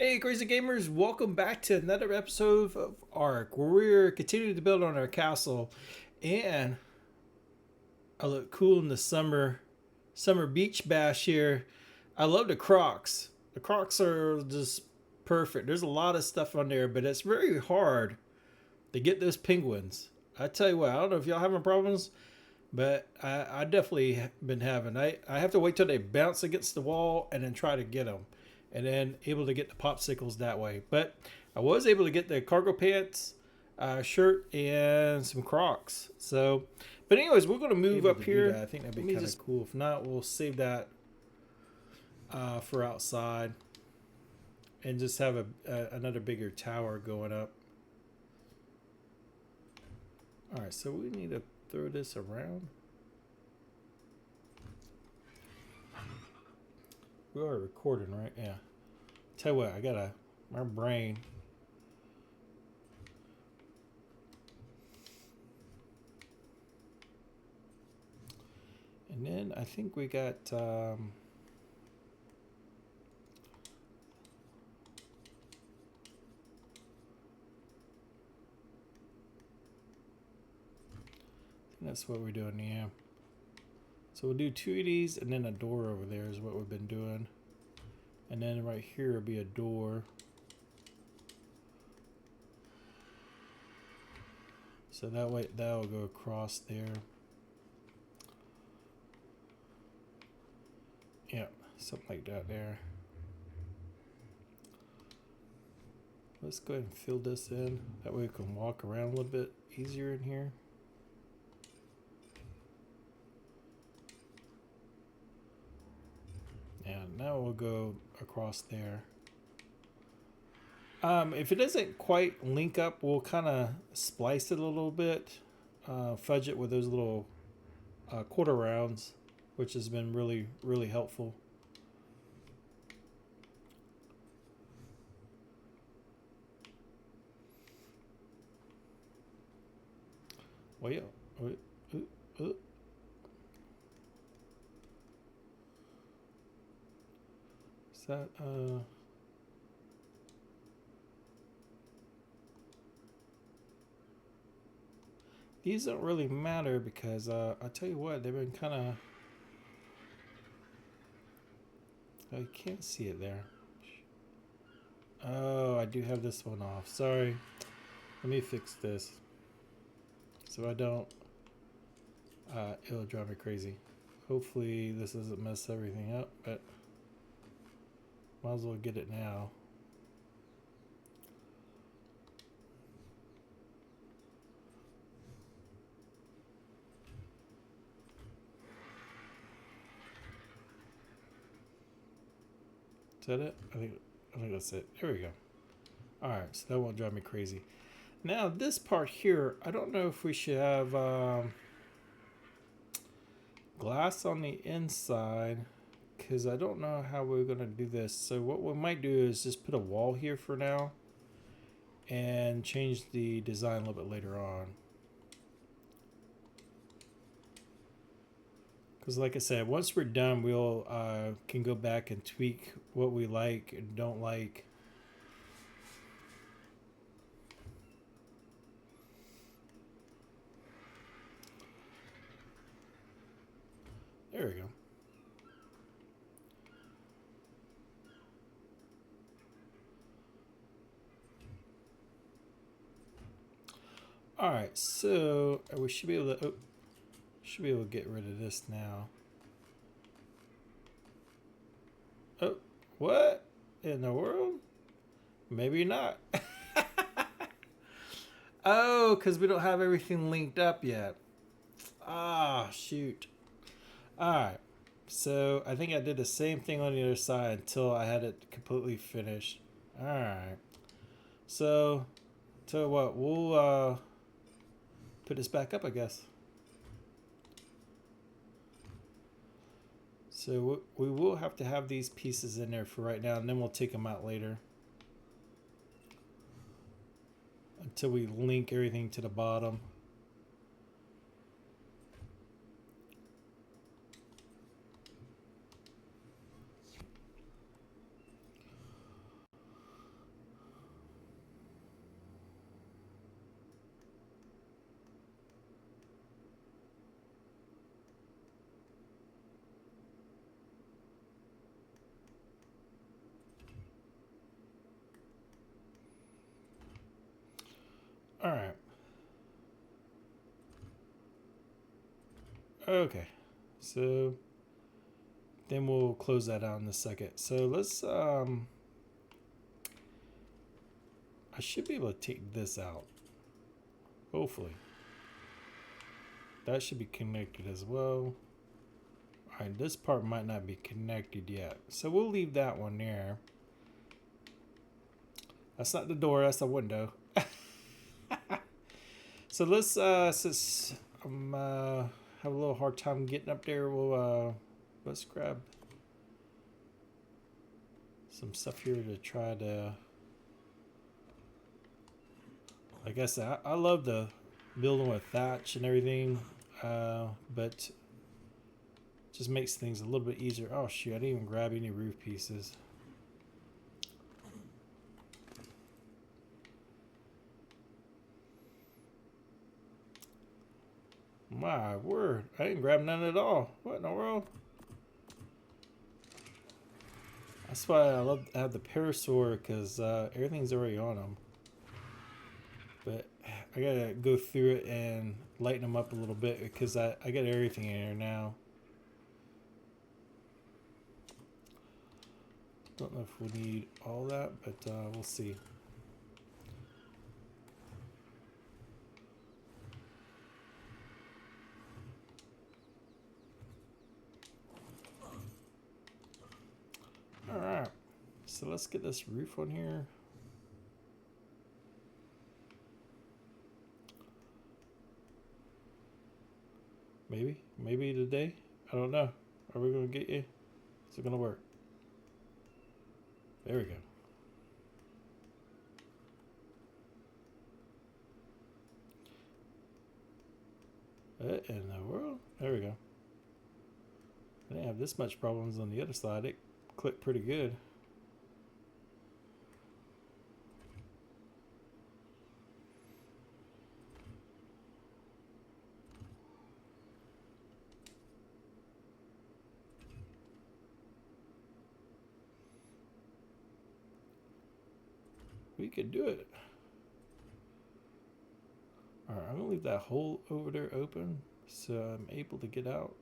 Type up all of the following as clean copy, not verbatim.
Hey, crazy gamers! Welcome back to another episode of Ark, where we're continuing to build on our castle, and I look cool in the summer beach bash here. I love the Crocs. The Crocs are just perfect. There's a lot of stuff on there, but it's very hard to get those penguins. I tell you what, I don't know if y'all having problems, but I definitely been having. I have to wait till they bounce against the wall and then try to get them, and then able to get the popsicles that way. But I was able to get the cargo pants, shirt, and some Crocs. So, but anyways, we're gonna move up here. I think that'd be kind of cool. If not, we'll save that for outside and just have another bigger tower going up. All right, so we need to throw this around. We are recording, right? Yeah. Tell you what, I gotta my brain. And then I think we got I think that's what we're doing, yeah. So we'll do two of these and then a door over there is what we've been doing. And then right here will be a door. So that way that'll go across there. Yeah, something like that there. Let's go ahead and fill this in. That way we can walk around a little bit easier in here. And now we'll go across there. If it doesn't quite link up, we'll kind of splice it a little bit, fudge it with those little quarter rounds, which has been really, really helpful. Wait, wait, is that these don't really matter because I'll tell you what, they've been kind of. I can't see it there. Oh, I do have this one off. Sorry. Let me fix this. So I don't. It'll drive me crazy. Hopefully this doesn't mess everything up, but might as well get it now. Is that it? I think that's it. There we go. Alright, so that won't drive me crazy. Now this part here, I don't know if we should have glass on the inside because I don't know how we're going to do this. So what we might do is just put a wall here for now and change the design a little bit later on. Because like I said, once we're done, we'll can go back and tweak what we like and don't like. There we go. All right, so we should be able to get rid of this now. Oh, what in the world? Maybe not. Oh, because we don't have everything linked up yet. Ah, shoot. Alright. So I think I did the same thing on the other side until I had it completely finished. Alright. So, tell you what, we'll put this back up, I guess. So we will have to have these pieces in there for right now, and then we'll take them out later. Until we link everything to the bottom. Okay, so then we'll close that out in a second. So let's I should be able to take this out. Hopefully. That should be connected as well. Alright, this part might not be connected yet. So we'll leave that one there. That's not the door, that's the window. So let's since I'm have a little hard time getting up there, we'll let's grab some stuff here to try to, like I said, I love the building with thatch and everything, but just makes things a little bit easier. Oh shoot, I didn't even grab any roof pieces. My word, I didn't grab none at all. What in the world? That's why I love to have the parasaur, because everything's already on them. But I gotta go through it and lighten them up a little bit, because I got everything in there now. Don't know if we need all that, but we'll see. Alright, so let's get this roof on here. Maybe today? I don't know. Are we gonna get you? Is it gonna work? There we go. What in the world? There we go. I didn't have this much problems on the other side. It clicked pretty good. We could do it. Alright, I'm gonna leave that hole over there open so I'm able to get out.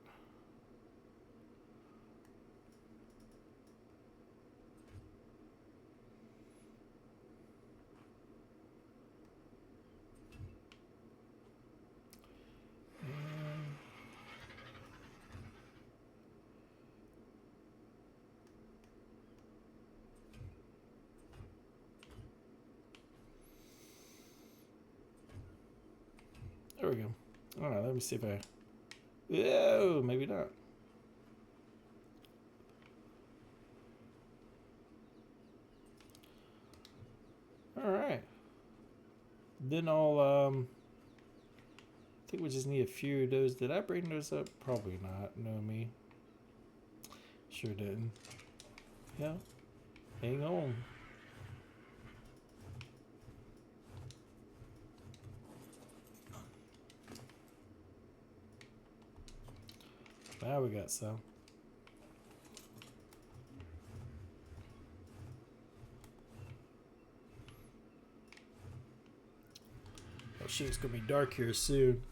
There we go. Alright, let me see if I... Oh, maybe not. Alright. Then I'll, I think we just need a few of those. Did I bring those up? Probably not. No, me. Sure didn't. Yeah. Hang on. Now we got some. Oh shit, it's gonna be dark here soon.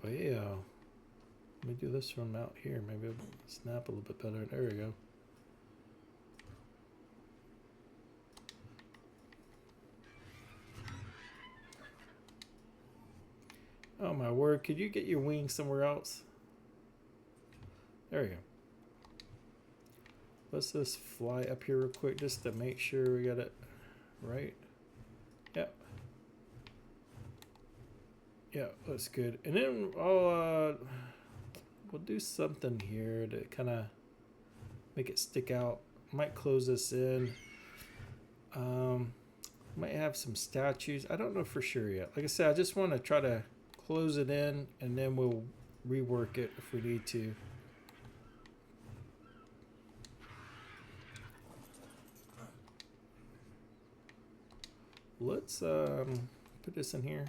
Well, yeah. Let me do this from out here. Maybe it'll snap a little bit better. There we go. Oh my word, could you get your wings somewhere else? There we go. Let's just fly up here real quick just to make sure we got it right. Yep. Yeah, looks good. And then I'll we'll do something here to kind of make it stick out. Might close this in. Might have some statues. I don't know for sure yet. Like I said, I just want to try to close it in, and then we'll rework it if we need to. Let's put this in here.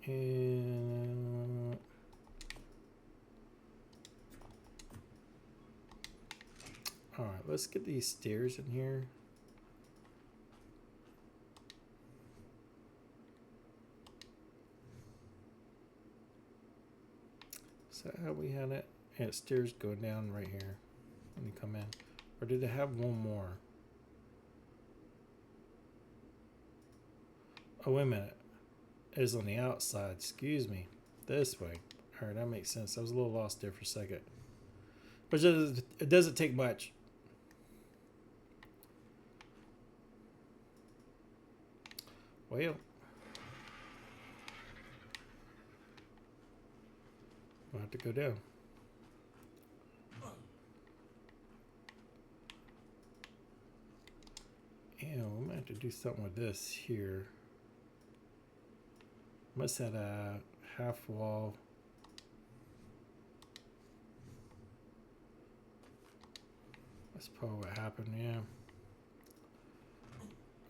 And all right, let's get these stairs in here. Is that how we had it? Yeah, stairs go down right here when you come in. Or did it have one more? Oh, wait a minute. It is on the outside. Excuse me. This way. All right, that makes sense. I was a little lost there for a second. But it doesn't take much. Well. We'll have to go down. And we might have to do something with this here. Must have a half wall. That's probably what happened, yeah.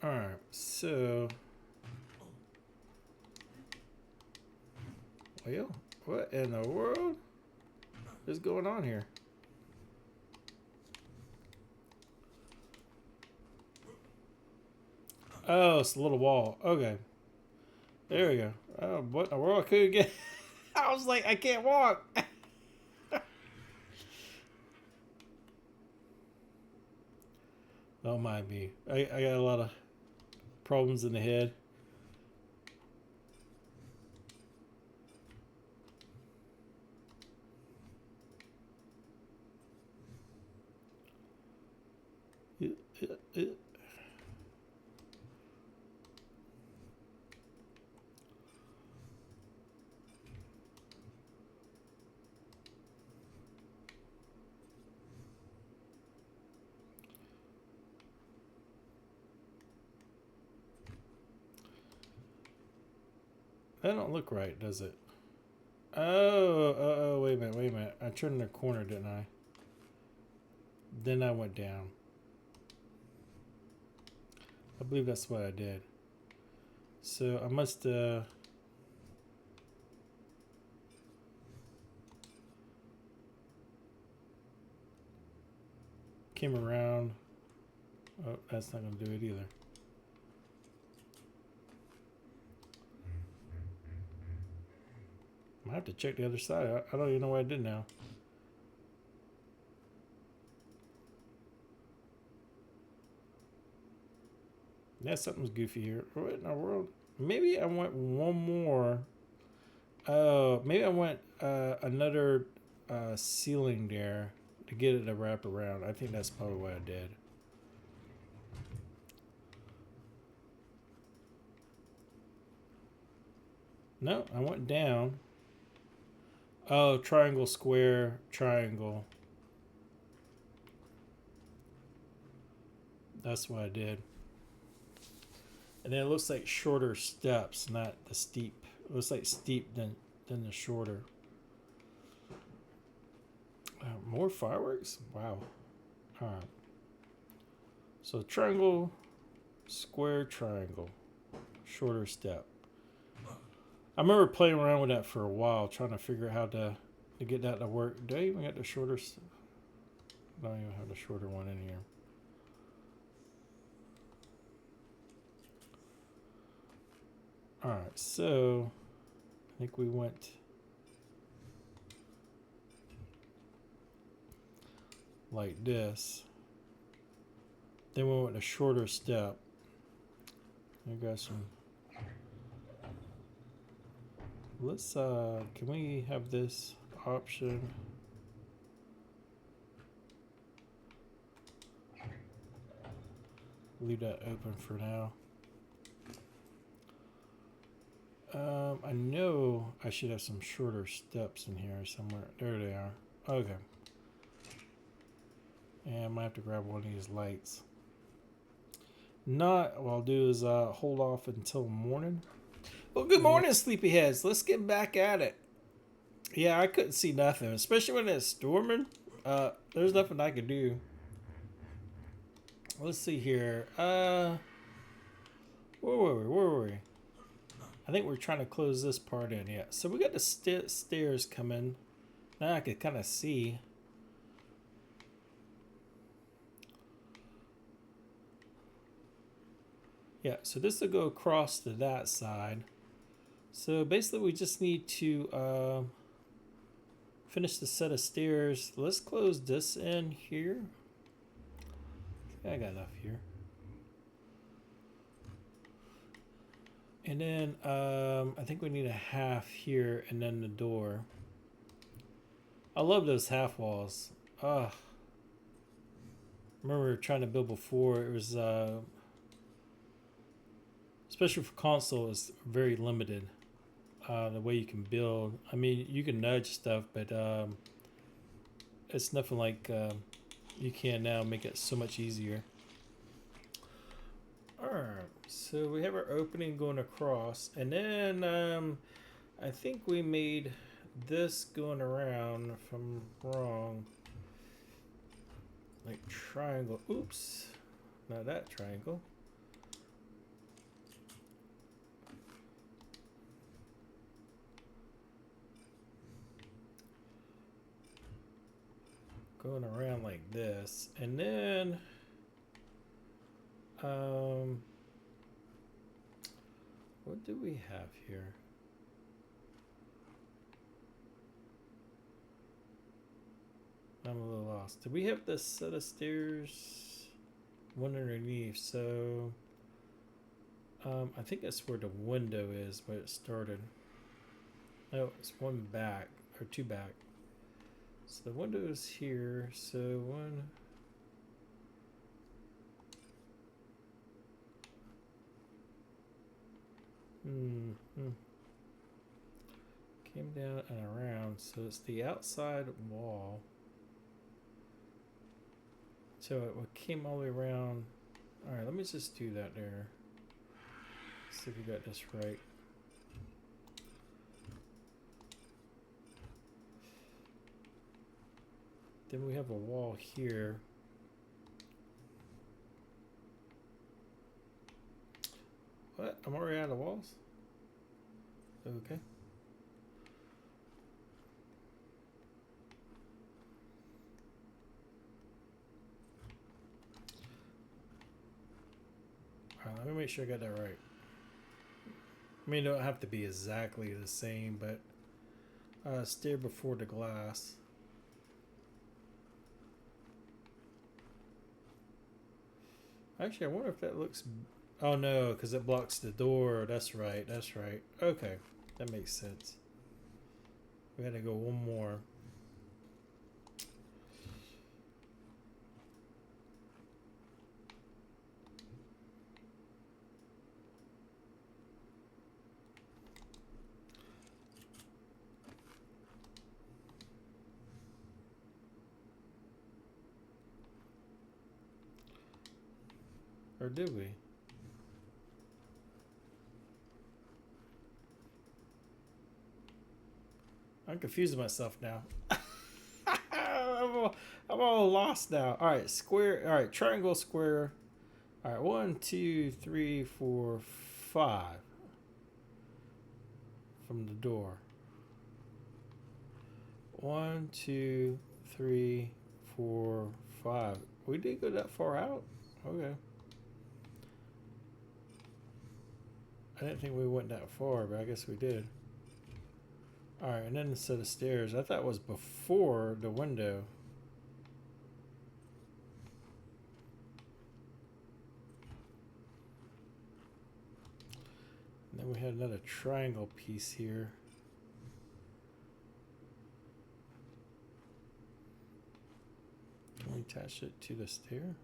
Alright, so. Well, what in the world is going on here? Oh, it's a little wall. Okay. There we go. Oh, what in the world? I couldn't get. I was like, I can't walk. Don't mind me. I got a lot of problems in the head. That don't look right, does it? Oh, wait a minute. I turned the corner, didn't I? Then I went down. I believe that's what I did. So I must came around. Oh, that's not gonna do it either. I have to check the other side. I don't even know what I did now. Yeah, something's goofy here. What in the world? Maybe I went one more. Maybe I went another ceiling there to get it to wrap around. I think that's probably what I did. No, I went down. Oh, triangle, square, triangle. That's what I did. And then it looks like shorter steps, not the steep. It looks like steep than the shorter. More fireworks? Wow. All right. So triangle, square, triangle. Shorter step. I remember playing around with that for a while, trying to figure out how to get that to work. Do I even get the shorter? I don't even have the shorter one in here. All right, so I think we went like this. Then we went a shorter step. I got some. Let's can we have this option? Leave that open for now. I know I should have some shorter steps in here somewhere. There they are. Okay. And I might have to grab one of these lights. Not what I'll do is hold off until morning. Well, good morning, sleepyheads. Let's get back at it. Yeah, I couldn't see nothing, especially when it's storming. There's nothing I could do. Let's see here. Where were we? Where were we? I think we're trying to close this part in. Yeah. So we got the stairs coming. Now I could kind of see. Yeah. So this will go across to that side. So basically, we just need to finish the set of stairs. Let's close this in here. I got enough here. And then I think we need a half here and then the door. I love those half walls. I remember trying to build before. It was, especially for console, it's very limited. The way you can build. I mean, you can nudge stuff, but it's nothing like you can now. Make it so much easier. Alright, so we have our opening going across, and then I think we made this going around, if I'm wrong, like triangle. Oops, not that triangle. Going around like this, and then what do we have here? I'm a little lost. Did we have this set of stairs? One underneath, so I think that's where the window is, where it started. No, it's one back, or two back. So the window is here, so one. Came down and around, so it's the outside wall. So it came all the way around. Alright, let me just do that there. See if we got this right. Then we have a wall here. What? I'm already out of walls? Okay. Alright, let me make sure I got that right. I mean, it don't have to be exactly the same, but stair before the glass. Actually, I wonder if that looks... Oh no, because it blocks the door. That's right, that's right. Okay, that makes sense. We gotta go one more. Or did we? I'm confusing myself now. I'm all lost now. All right, square. All right, triangle, square. All right, 1, 2, 3, 4, 5 from the door. 1, 2, 3, 4, 5. We didn't go that far out. Okay. I didn't think we went that far, but I guess we did. Alright, and then the set of stairs. I thought it was before the window. And then we had another triangle piece here. Can we attach it to the stair?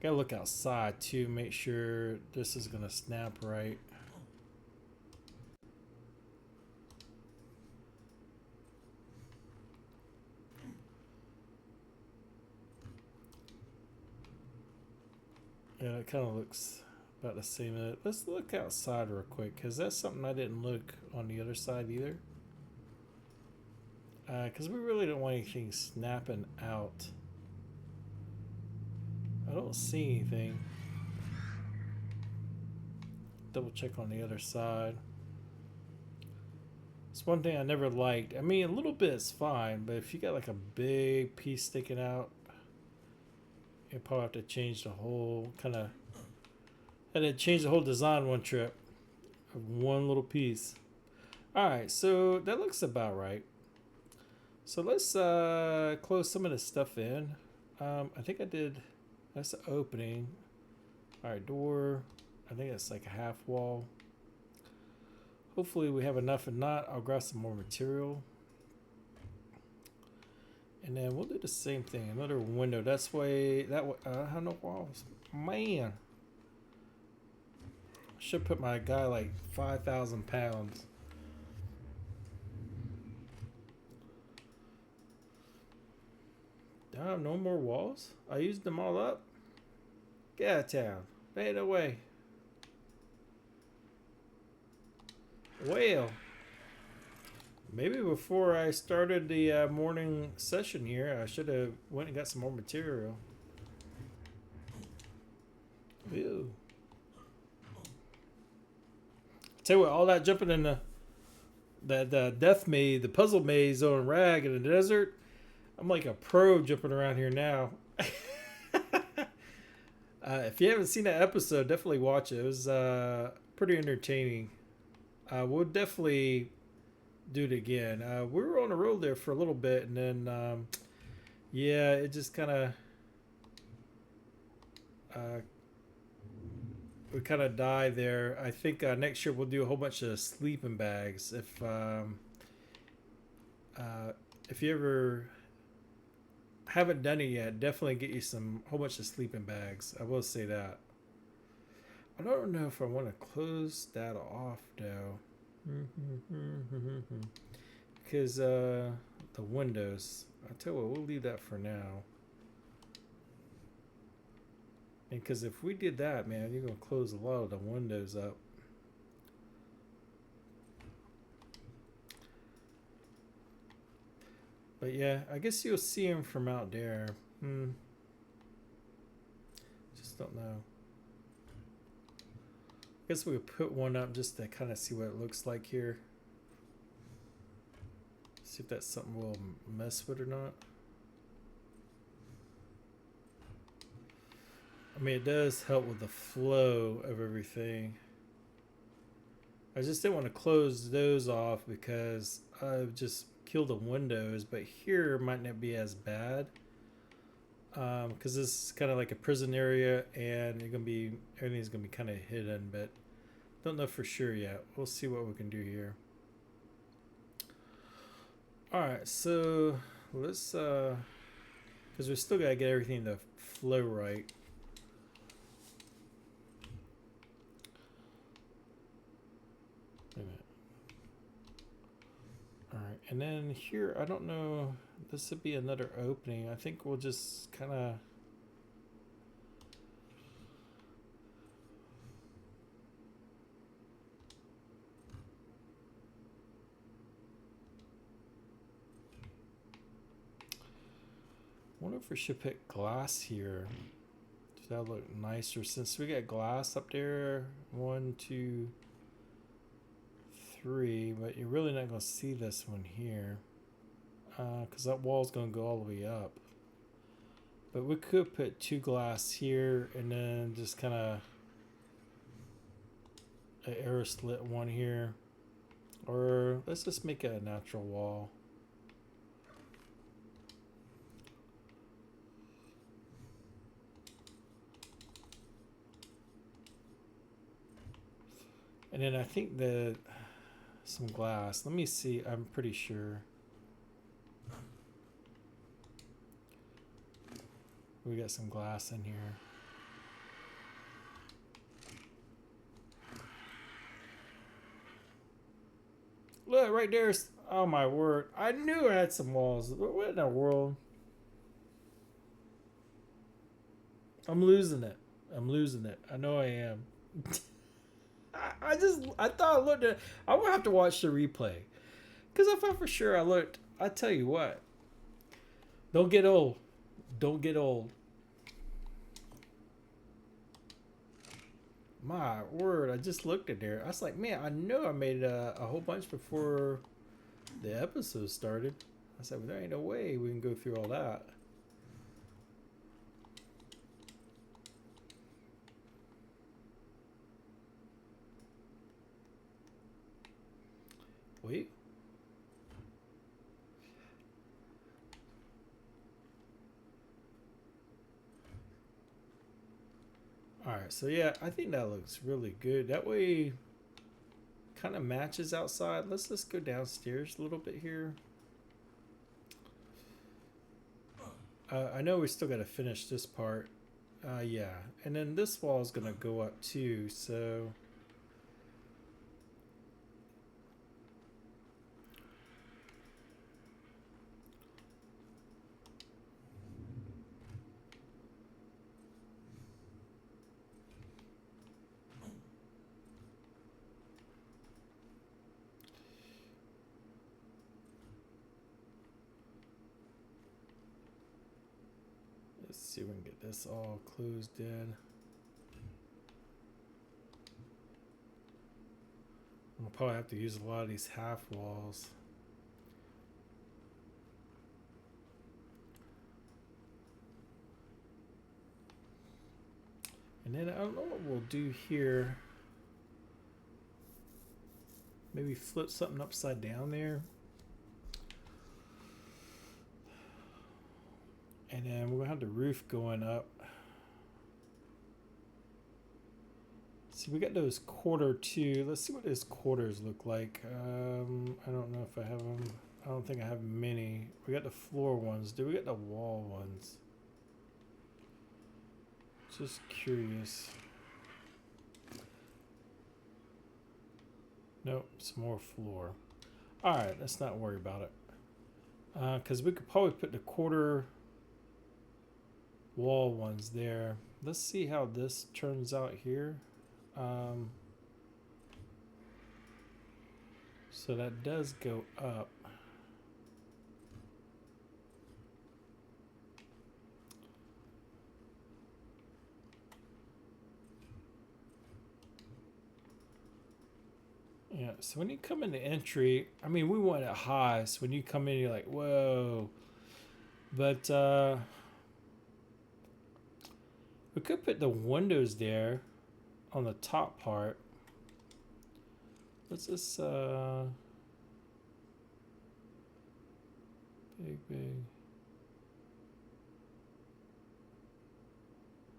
Gotta look outside too, make sure this is gonna snap right. Yeah, it kind of looks about the same. Let's look outside real quick, because that's something I didn't look on the other side either. Because we really don't want anything snapping out. I don't see anything. Double check on the other side. It's one thing I never liked. I mean, a little bit is fine, but if you got like a big piece sticking out, you probably have to change the whole kind of. Had to change the whole design one trip of one little piece. All right, so that looks about right. So let's close some of this stuff in. I think I did. That's the opening. All right, door. I think it's like a half wall. Hopefully we have enough. If not, I'll grab some more material. And then we'll do the same thing. Another window. That's way. That way. I have no walls. Man. Should put my guy like 5,000 pounds. Do I have no more walls? I used them all up. Get out of town. Fade away. Well, maybe before I started the morning session here, I should have went and got some more material. Ew. Tell you what, all that jumping in the death maze, the puzzle maze on Rag in the desert, I'm like a pro jumping around here now. If you haven't seen that episode, definitely watch it. It was pretty entertaining. We'll definitely do it again. We were on the road there for a little bit, and then, yeah, it just kind of, we kind of died there. I think next year we'll do a whole bunch of sleeping bags. If you ever haven't done it yet, definitely get you some whole bunch of sleeping bags. I will say that. I don't know if I want to close that off though. Because the windows, I'll tell you what, we'll leave that for now. And because if we did that, man, you're going to close a lot of the windows up. But yeah, I guess you'll see them from out there. Just don't know. I guess we would put one up just to kind of see what it looks like here. See if that's something we'll mess with or not. I mean, it does help with the flow of everything. I just didn't want to close those off because I've just killed the windows, but here might not be as bad. Because this is kind of like a prison area, and everything's gonna be kind of hidden, but don't know for sure yet. We'll see what we can do here. All right, so let's because we still gotta get everything to flow right. Wait a minute. All right, and then here, I don't know. This would be another opening. I think we'll just kind of. I wonder if we should put glass here. Does that look nicer? Since we got glass up there, 1, 2, 3, but you're really not going to see this one here. Because that wall's going to go all the way up. But we could put 2 glass here and then just kind of an air slit one here. Or let's just make it a natural wall. And then I think that some glass. Let me see. I'm pretty sure. We got some glass in here. Look, right there's. Oh my word. I knew I had some walls. What in the world? I'm losing it. I know I am. I thought I looked at. I'm gonna have to watch the replay because I thought for sure I looked. I tell you what, don't get old. Don't get old. My word, I just looked at there. I was like, man, I know I made a whole bunch before the episode started. I said, well, there ain't no way we can go through all that. Wait. Alright, so yeah, I think that looks really good. That way, kind of matches outside. Let's just go downstairs a little bit here. I know we still got to finish this part. Yeah, and then this wall is going to go up too, so... Let's see if we can get this all closed in. We'll probably have to use a lot of these half walls. And then I don't know what we'll do here. Maybe flip something upside down there. And then we're gonna have the roof going up. See, we got those quarter too. Let's see what those quarters look like. I don't know if I have them. I don't think I have many. We got the floor ones. Do we get the wall ones? Just curious. Nope, some more floor. All right, let's not worry about it. Because we could probably put the quarter wall ones there. Let's see how this turns out here. So that does go up. Yeah, so when you come in the entry, I mean, we want it high, so when you come in, you're like, whoa. But we could put the windows there on the top part. Let's just big.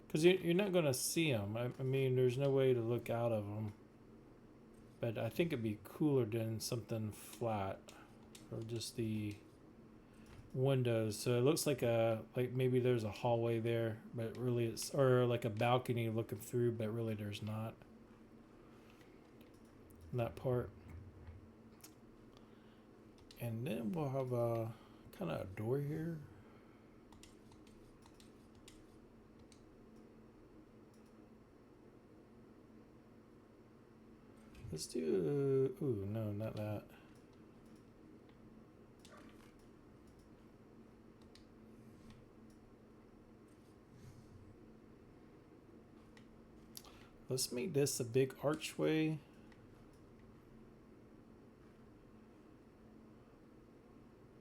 Because you're not going to see them. I mean, there's no way to look out of them. But I think it'd be cooler than something flat, or just the windows. So it looks like maybe there's a hallway there, but really it's, or like a balcony looking through, but really there's not. That part. And then we'll have a kind of a door here. Let's do, ooh, no, not that. Let's make this a big archway.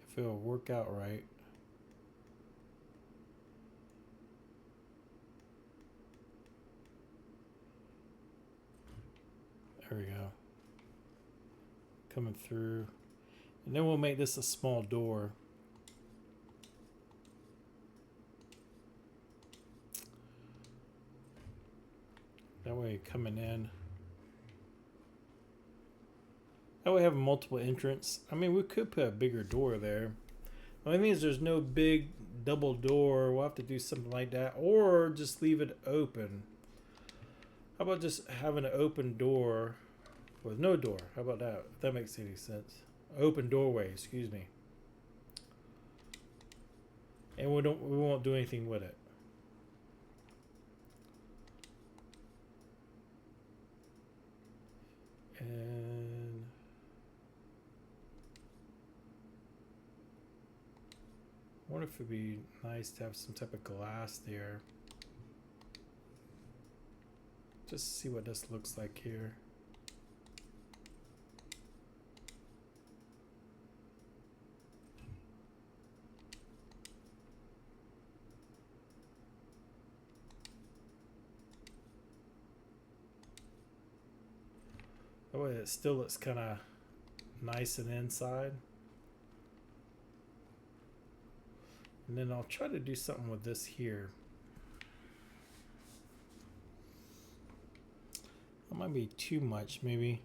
If it'll work out right. There we go. Coming through. And then we'll make this a small door. That way coming in. That way we have multiple entrance. I mean, we could put a bigger door there. The only thing is there's no big double door. We'll have to do something like that. Or just leave it open. How about just having an open door with no door? How about that? If that makes any sense. Open doorway, excuse me. And we won't do anything with it. wonder if it'd be nice to have some type of glass there. Just see what this looks like here. That way it still looks kind of nice and inside. And then I'll try to do something with this here. That might be too much, maybe.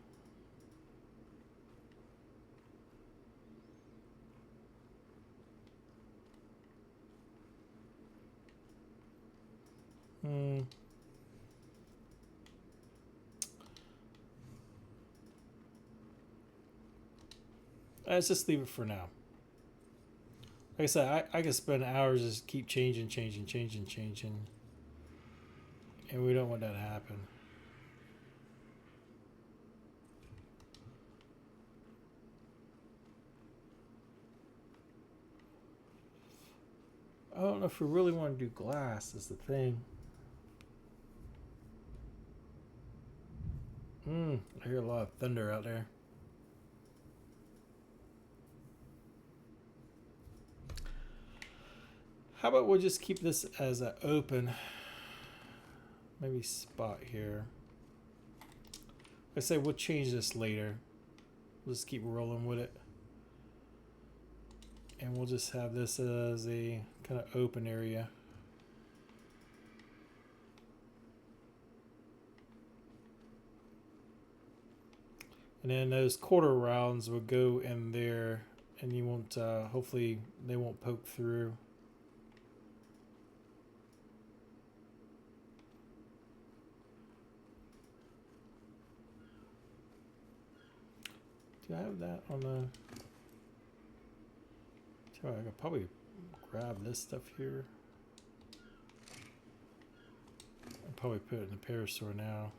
Let's just leave it for now. Like I said, I could spend hours just keep changing. And we don't want that to happen. I don't know if we really want to do glass is the thing. I hear a lot of thunder out there. How about we'll just keep this as an open, maybe spot here. Like I say, we'll change this later. We'll just keep rolling with it. And we'll just have this as a kind of open area. And then those quarter rounds will go in there, and you won't, hopefully they won't poke through. Do I have that on the... So I could probably grab this stuff here. I'll probably put it in the parasaur now.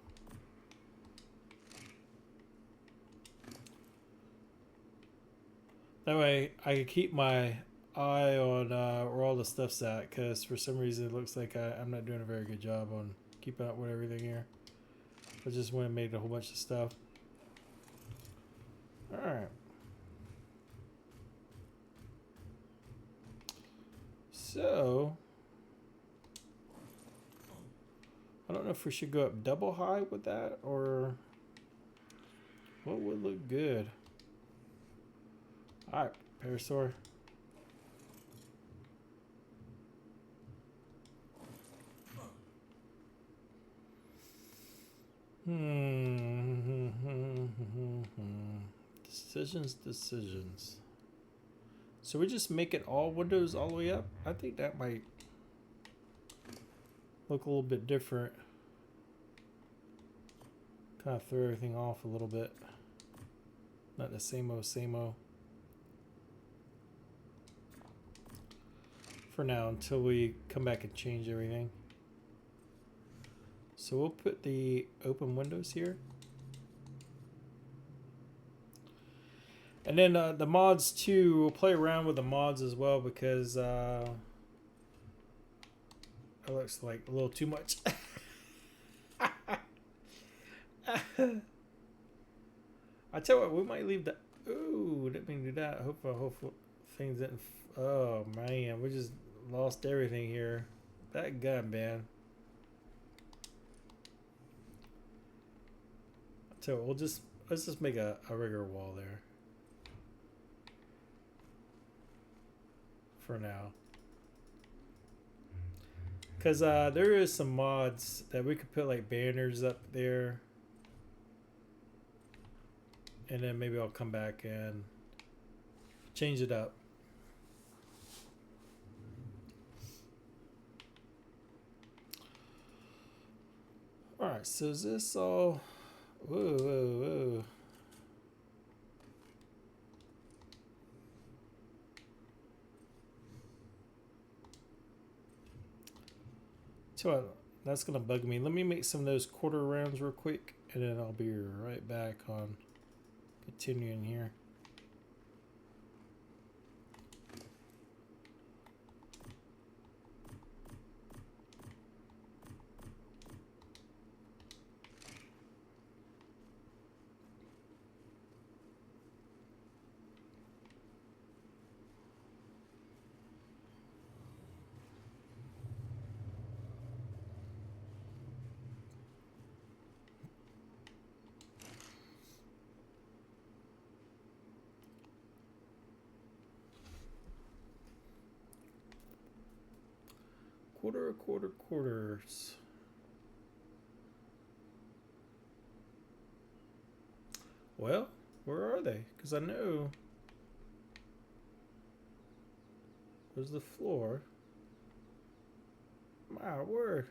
That way I can keep my eye on where all the stuff's at, because for some reason it looks like I'm not doing a very good job on keeping up with everything here. I just went and made a whole bunch of stuff. Alright. So, I don't know if we should go up double high with that, or what would look good. Alright, parasaur. Decisions. So we just make it all windows all the way up? I think that might look a little bit different. Kind of throw everything off a little bit. Not the same old. For now, until we come back and change everything. So we'll put the open windows here. And then the mods too, we'll play around with the mods as well, because it looks like a little too much. I tell you what, we might leave that. Ooh, didn't mean to do that. Hopefully things didn't. Oh man, we just lost everything here. That gun, man. I tell you what, let's just make a regular wall there. For now, because there is some mods that we could put like banners up there, and then maybe I'll come back and change it up. All right, so is this all? Whoa. So that's gonna bug me. Let me make some of those quarter rounds real quick, and then I'll be right back on continuing here. Quarters. Well, where are they? Because I know there's the floor. My word.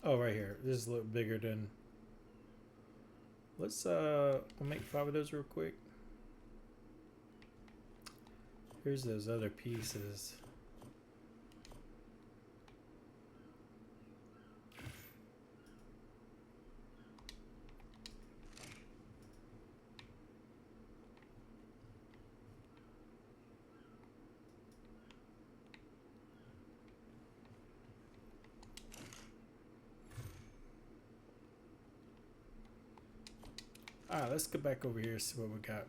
Oh, right here. This is a little bigger than. Let's we'll make 5 of those real quick. Here's those other pieces. Alright, let's go back over here and see what we got.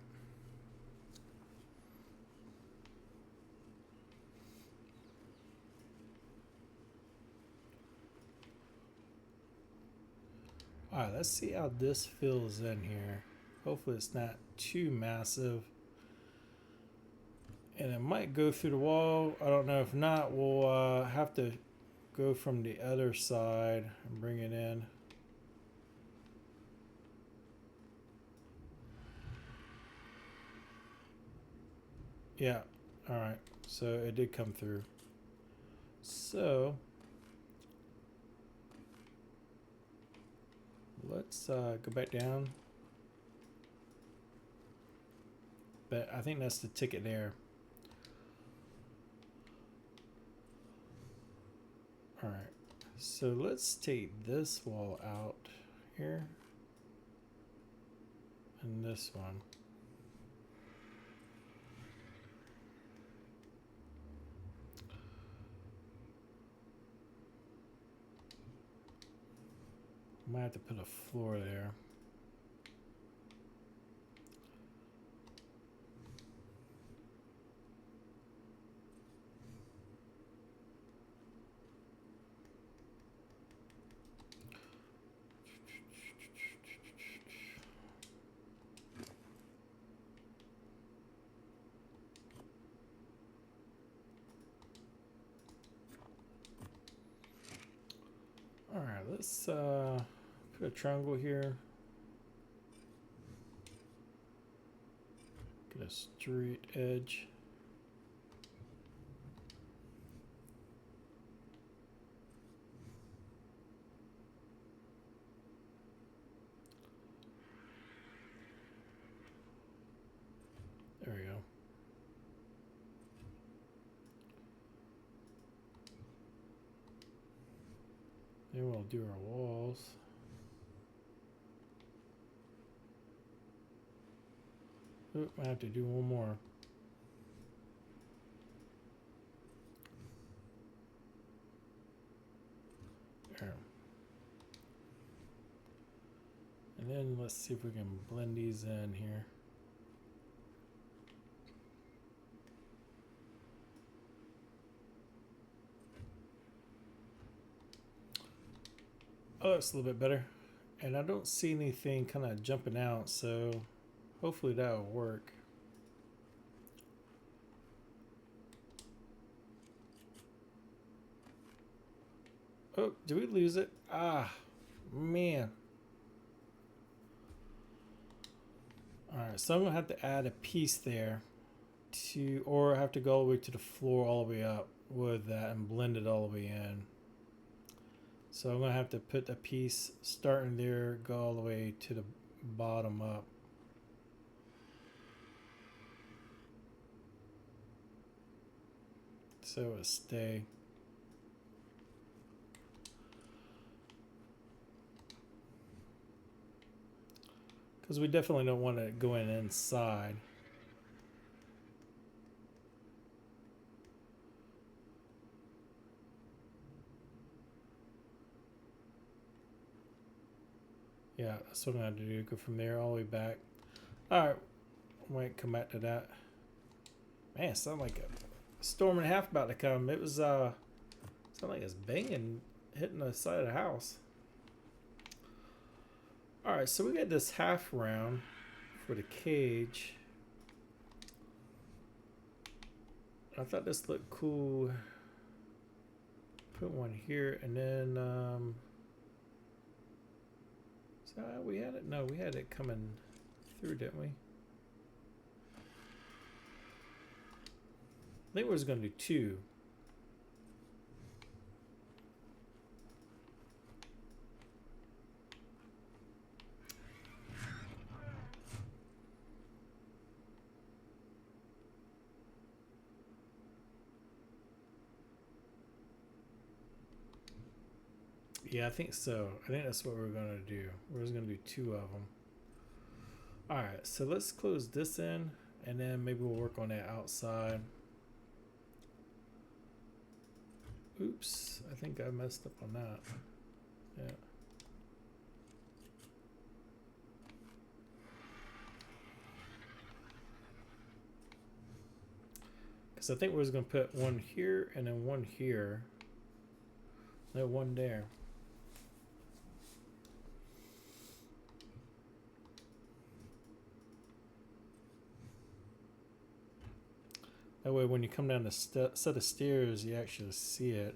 Alright, let's see how this fills in here. Hopefully it's not too massive. And it might go through the wall. I don't know. If not, we'll have to go from the other side and bring it in. Yeah, alright, so it did come through. So let's go back down. But I think that's the ticket there. Alright, so let's take this wall out here. And this one. Might have to put a floor there. All right, let's put a triangle here. Get a straight edge. There we go. Then we'll do our walls. Oop, I have to do one more. There. And then let's see if we can blend these in here. Oh, that's a little bit better. And I don't see anything kind of jumping out, so hopefully that'll work. Oh, did we lose it? Ah, man. Alright, so I'm going to have to add a piece there to, or have to go all the way to the floor all the way up with that and blend it all the way in. So I'm going to have to put a piece starting there, go all the way to the bottom up. So it'll stay. Because we definitely don't want to go in inside. Yeah, that's what I'm going to do. Go from there all the way back. Alright, might come back to that. Man, it sounded like a storm and a half about to come. It was, sounded like it's banging, hitting the side of the house. Alright, so we got this half round for the cage. I thought this looked cool. Put one here, and then so we had it. No, we had it coming through, didn't we? I think we was going to do two. Yeah, I think so. I think that's what we're going to do. We're just going to do two of them. All right, so let's close this in, and then maybe we'll work on that outside. Oops, I think I messed up on that. Yeah. Because I think we're just going to put one here and then one here. No, one there. That way when you come down the set of stairs, you actually see it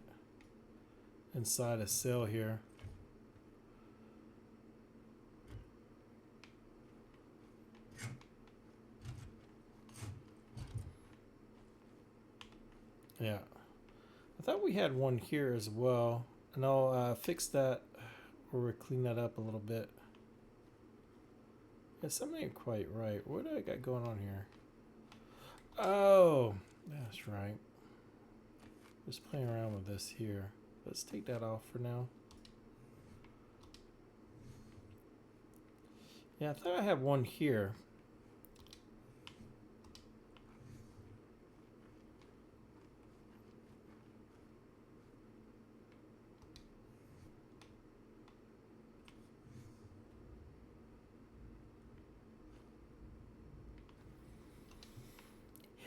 inside a cell here. Yeah. I thought we had one here as well. And I'll fix that or we'll clean that up a little bit. Yeah, something ain't quite right. What do I got going on here? Oh, that's right. Just playing around with this here. Let's take that off for now. Yeah, I thought I had one here.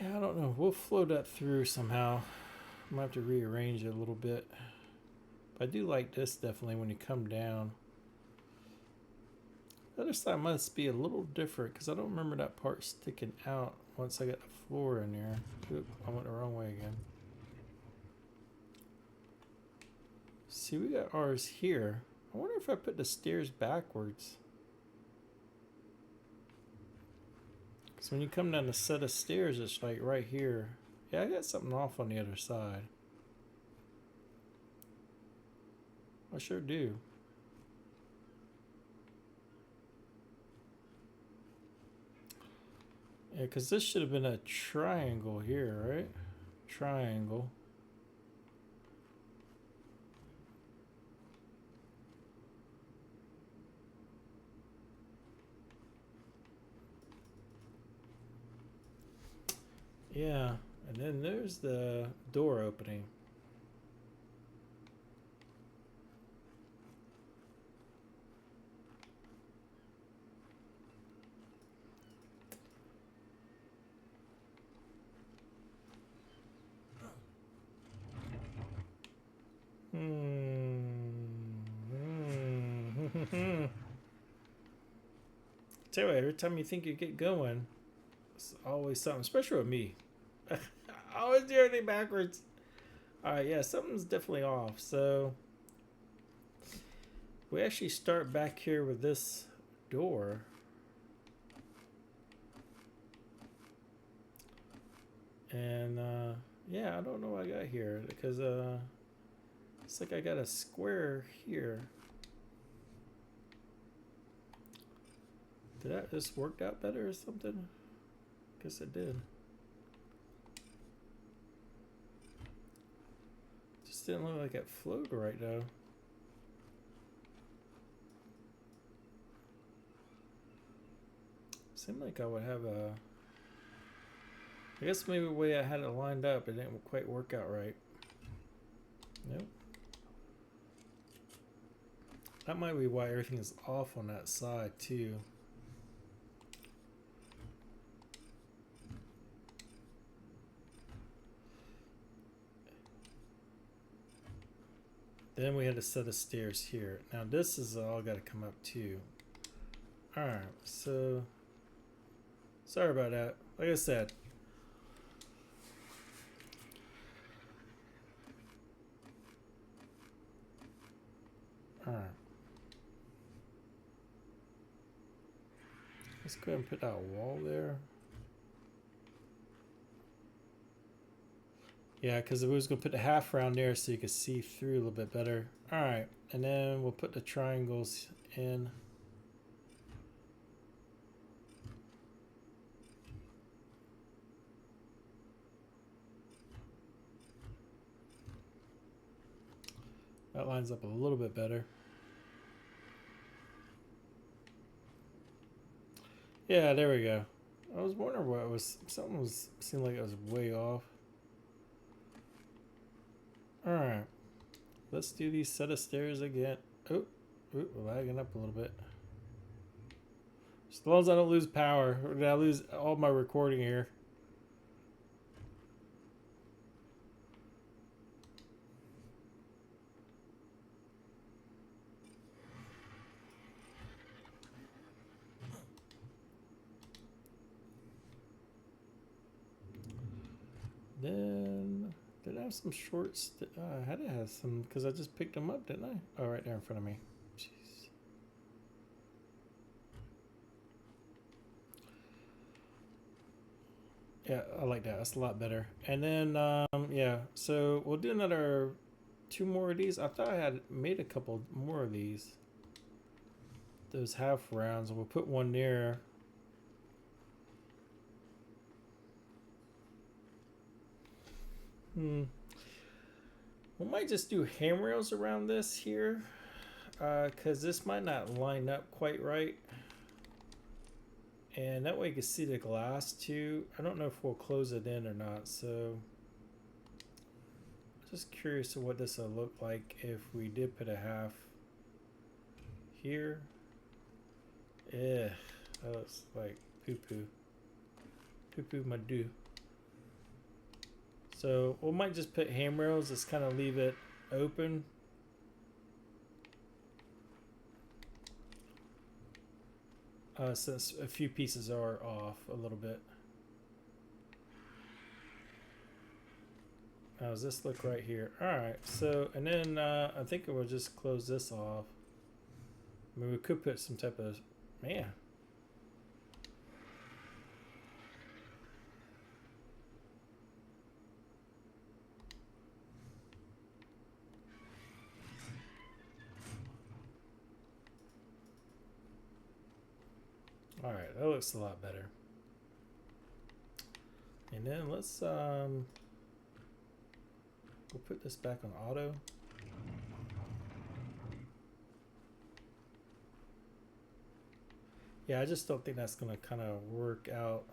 Yeah, I don't know. We'll flow that through somehow. I might have to rearrange it a little bit. But I do like this definitely when you come down. The other side must be a little different because I don't remember that part sticking out once I got the floor in there. Oop, I went the wrong way again. See, we got ours here. I wonder if I put the stairs backwards. Because when you come down the set of stairs, it's like right here. Yeah, I got something off on the other side. I sure do. Yeah, because this should have been a triangle here, right? Triangle. Yeah, and then there's the door opening. Tell you what, every time you think you get going, it's always something, especially with me. I always do everything backwards. Alright, yeah, something's definitely off. So we actually start back here with this door. And yeah, I don't know what I got here because it's like I got a square here. Did that just work out better or something? Guess it did. Just didn't look like it flowed right though. Seemed like I would have a... I guess maybe the way I had it lined up, it didn't quite work out right. Nope. That might be why everything is off on that side too. Then we had a set of stairs here. Now this is all got to come up too. Alright, so sorry about that. Like I said, All right. Let's go ahead and put that wall there. Yeah, because we was going to put the half round there so you could see through a little bit better. All right. And then we'll put the triangles in. That lines up a little bit better. Yeah, there we go. I was wondering what it was. Something was seemed like it was way off. All right, let's do these set of stairs again. Oh, we're lagging up a little bit. As long as I don't lose power, or did I lose all my recording here? Then did I have some shorts? I had to have some because I just picked them up, didn't I? Oh, right there in front of me. Jeez. Yeah, I like that. That's a lot better. And then yeah, so we'll do another 2 more of these. I thought I had made a couple more of these. Those half rounds, and we'll put one there. We might just do handrails around this here, because this might not line up quite right. And that way you can see the glass too. I don't know if we'll close it in or not, so just curious of what this will look like if we did put a half here. Yeah, that looks like poo-poo. Poo-poo my do. So we might just put handrails, just kind of leave it open. Since a few pieces are off a little bit. How does this look right here? Alright, so, and then I think we'll just close this off. I mean, we could put some type of, man. Alright, that looks a lot better. And then let's we'll put this back on auto. Yeah, I just don't think that's gonna kind of work out.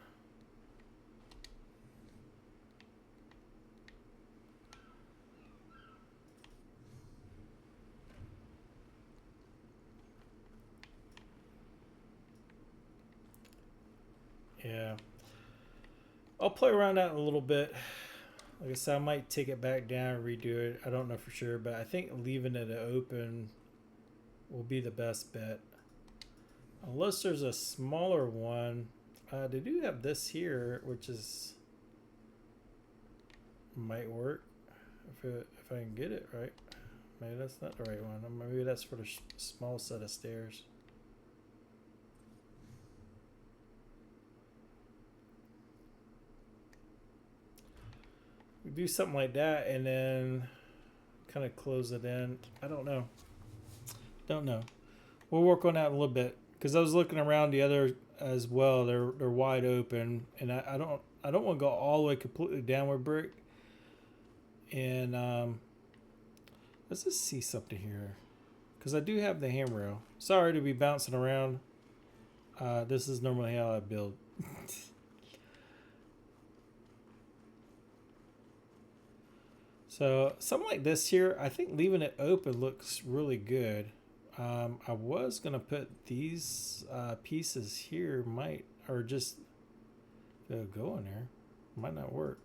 Yeah, I'll play around that a little bit. Like I said, I might take it back down and redo it. I don't know for sure, but I think leaving it open will be the best bet. Unless there's a smaller one. They do have this here, which is might work if I can get it right. Maybe that's not the right one. Maybe that's for the small set of stairs. We do something like that and then kind of close it in. I don't know. Don't know. We'll work on that a little bit because I was looking around the other as well. They're wide open, and I don't want to go all the way completely downward brick. And let's just see something here because I do have the handrail. Sorry to be bouncing around. This is normally how I build. So something like this here, I think leaving it open looks really good. I was gonna put these pieces here, or just go in there. Might not work.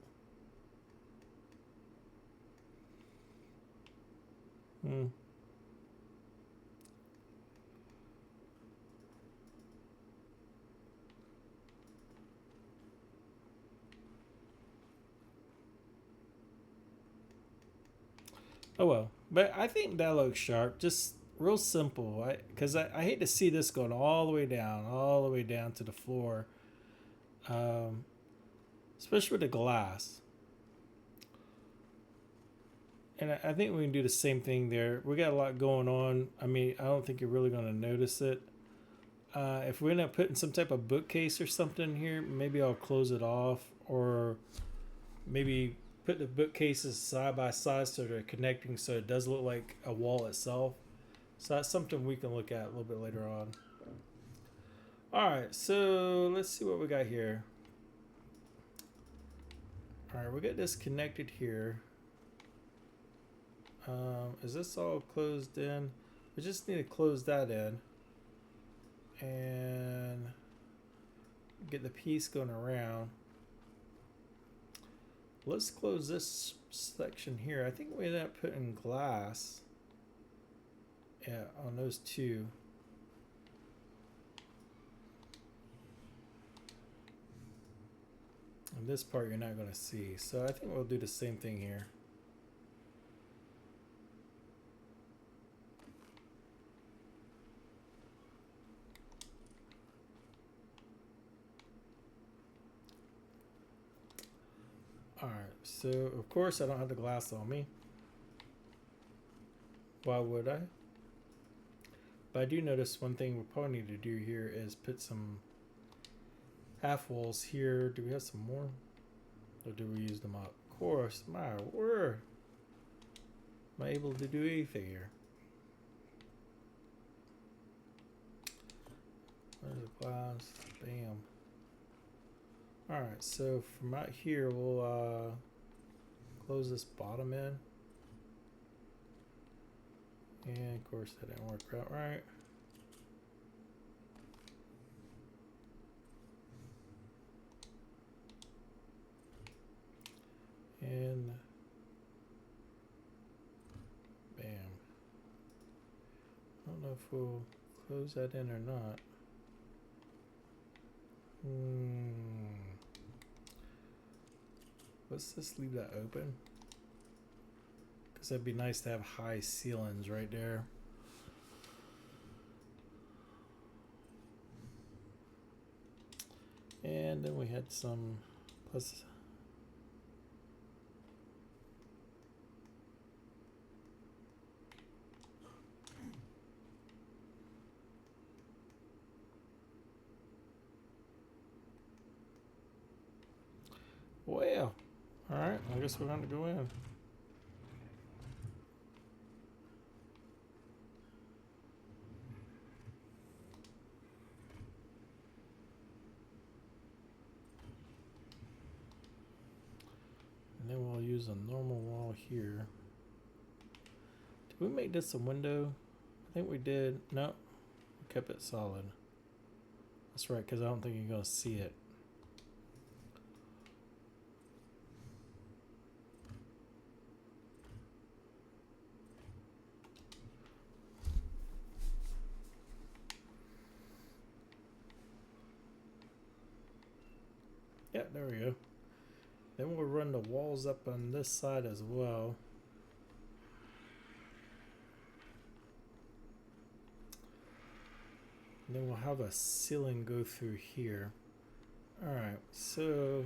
Oh well, but I think that looks sharp. Just real simple. Because I hate to see this going all the way down to the floor, um, especially with the glass. And I think we can do the same thing there. We got a lot going on. I mean, I don't think you're really going to notice it. If we end up putting some type of bookcase or something here, maybe I'll close it off, or maybe put the bookcases side by side so they're connecting, so it does look like a wall itself. So that's something we can look at a little bit later on. All right, so let's see what we got here. All right, we got this connected here. Is this all closed in? We just need to close that in and get the piece going around. Let's close this section here. I think we ended up putting glass, yeah, on those two. And this part you're not going to see. So I think we'll do the same thing here. Alright, so of course I don't have the glass on me. Why would I? But I do notice one thing we probably need to do here is put some half walls here. Do we have some more? Or do we use them up? Of course, my word. Am I able to do anything here? Where's the glass? Bam. Alright, so from out here, we'll close this bottom end. And of course, that didn't work out right. And bam. I don't know if we'll close that in or not. Let's just leave that open, because it'd be nice to have high ceilings right there. And then we had some plus. Well, all right, I guess we're going to go in. And then we'll use a normal wall here. Did we make this a window? I think we did. No, we kept it solid. That's right, because I don't think you're going to see it. Yeah, there we go. Then we'll run the walls up on this side as well. And then we'll have a ceiling go through here. Alright, so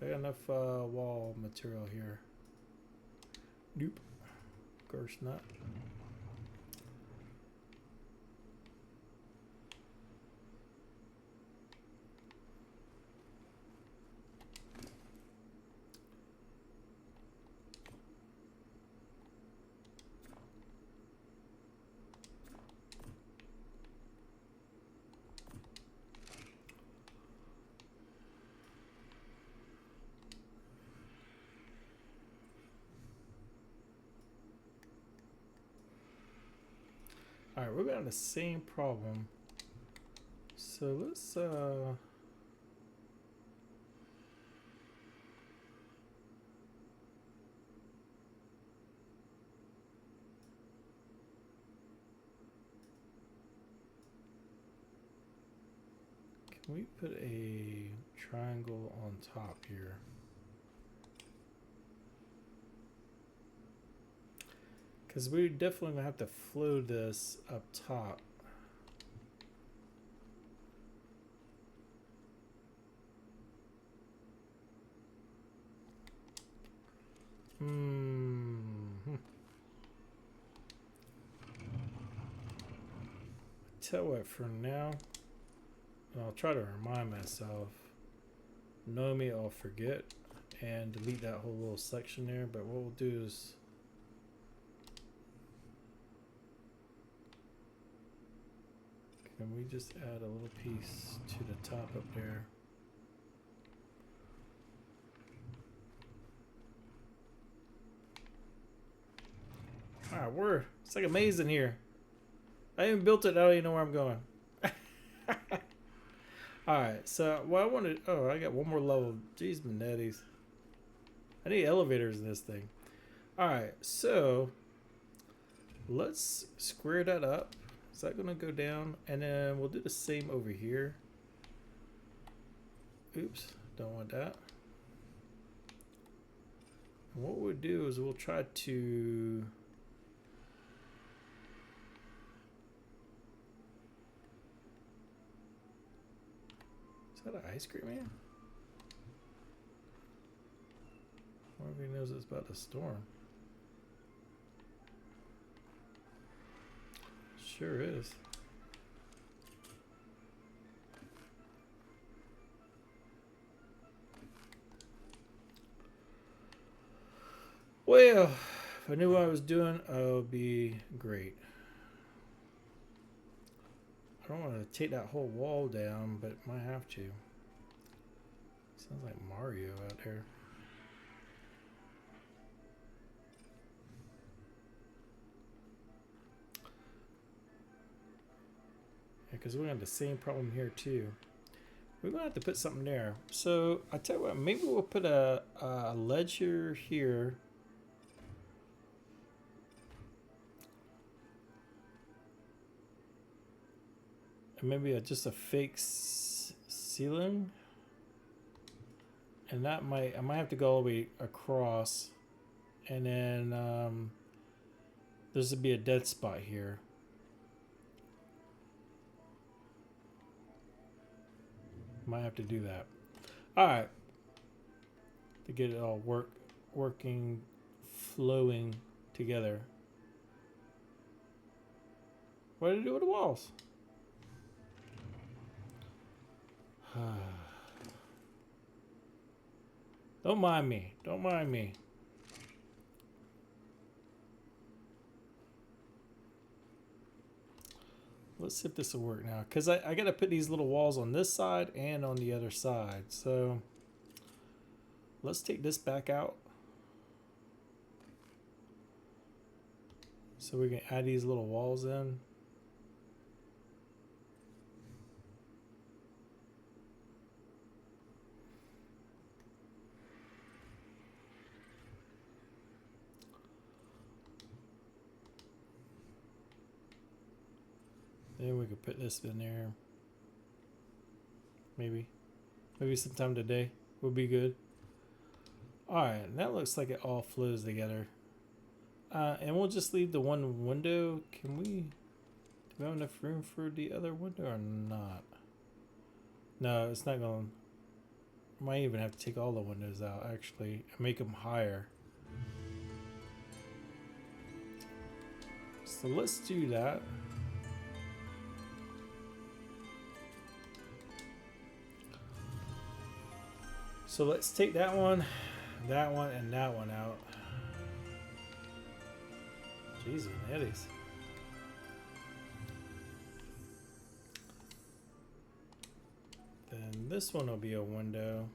I got enough wall material here. Nope. Of course not. Alright, we're going to the same problem. So let's can we put a triangle on top here? Because we definitely gonna have to flow this up top. Tell what, for now, I'll try to remind myself. Know me, I'll forget and delete that whole little section there. But what we'll do is can we just add a little piece to the top up there? Wow, it's like a maze in here. I even built it. I don't even know where I'm going. Alright, so what I wanted... Oh, I got one more level. Jeez, manetties. I need elevators in this thing. Alright, so... let's square that up. Is that going to go down? And then we'll do the same over here. Oops, don't want that. And what we'll do is we'll try to... Is that an ice cream man? What if he knows it's about to storm? Sure is. Well, if I knew what I was doing, I would be great. I don't want to take that whole wall down, but might have to. Sounds like Mario out there. Yeah, because we have the same problem here too. We're going to have to put something there. So I tell you what, maybe we'll put a ledger here. And maybe just a fake ceiling. And that I might have to go all the way across. And then there's to be a dead spot here. Might have to do that. Alright. To get it all working, flowing together. What did it do with the walls? Don't mind me. Don't mind me. Let's see if this will work now. Because I got to put these little walls on this side and on the other side. So let's take this back out. So we can add these little walls in. Then we could put this in there. Maybe sometime today will be good. Alright, that looks like it all flows together. And we'll just leave the one window. Do we have enough room for the other window or not? No, it's not going to. Might even have to take all the windows out actually and make them higher. So let's do that. So let's take that one, and that one out. Jeez, Netties. Then this one will be a window.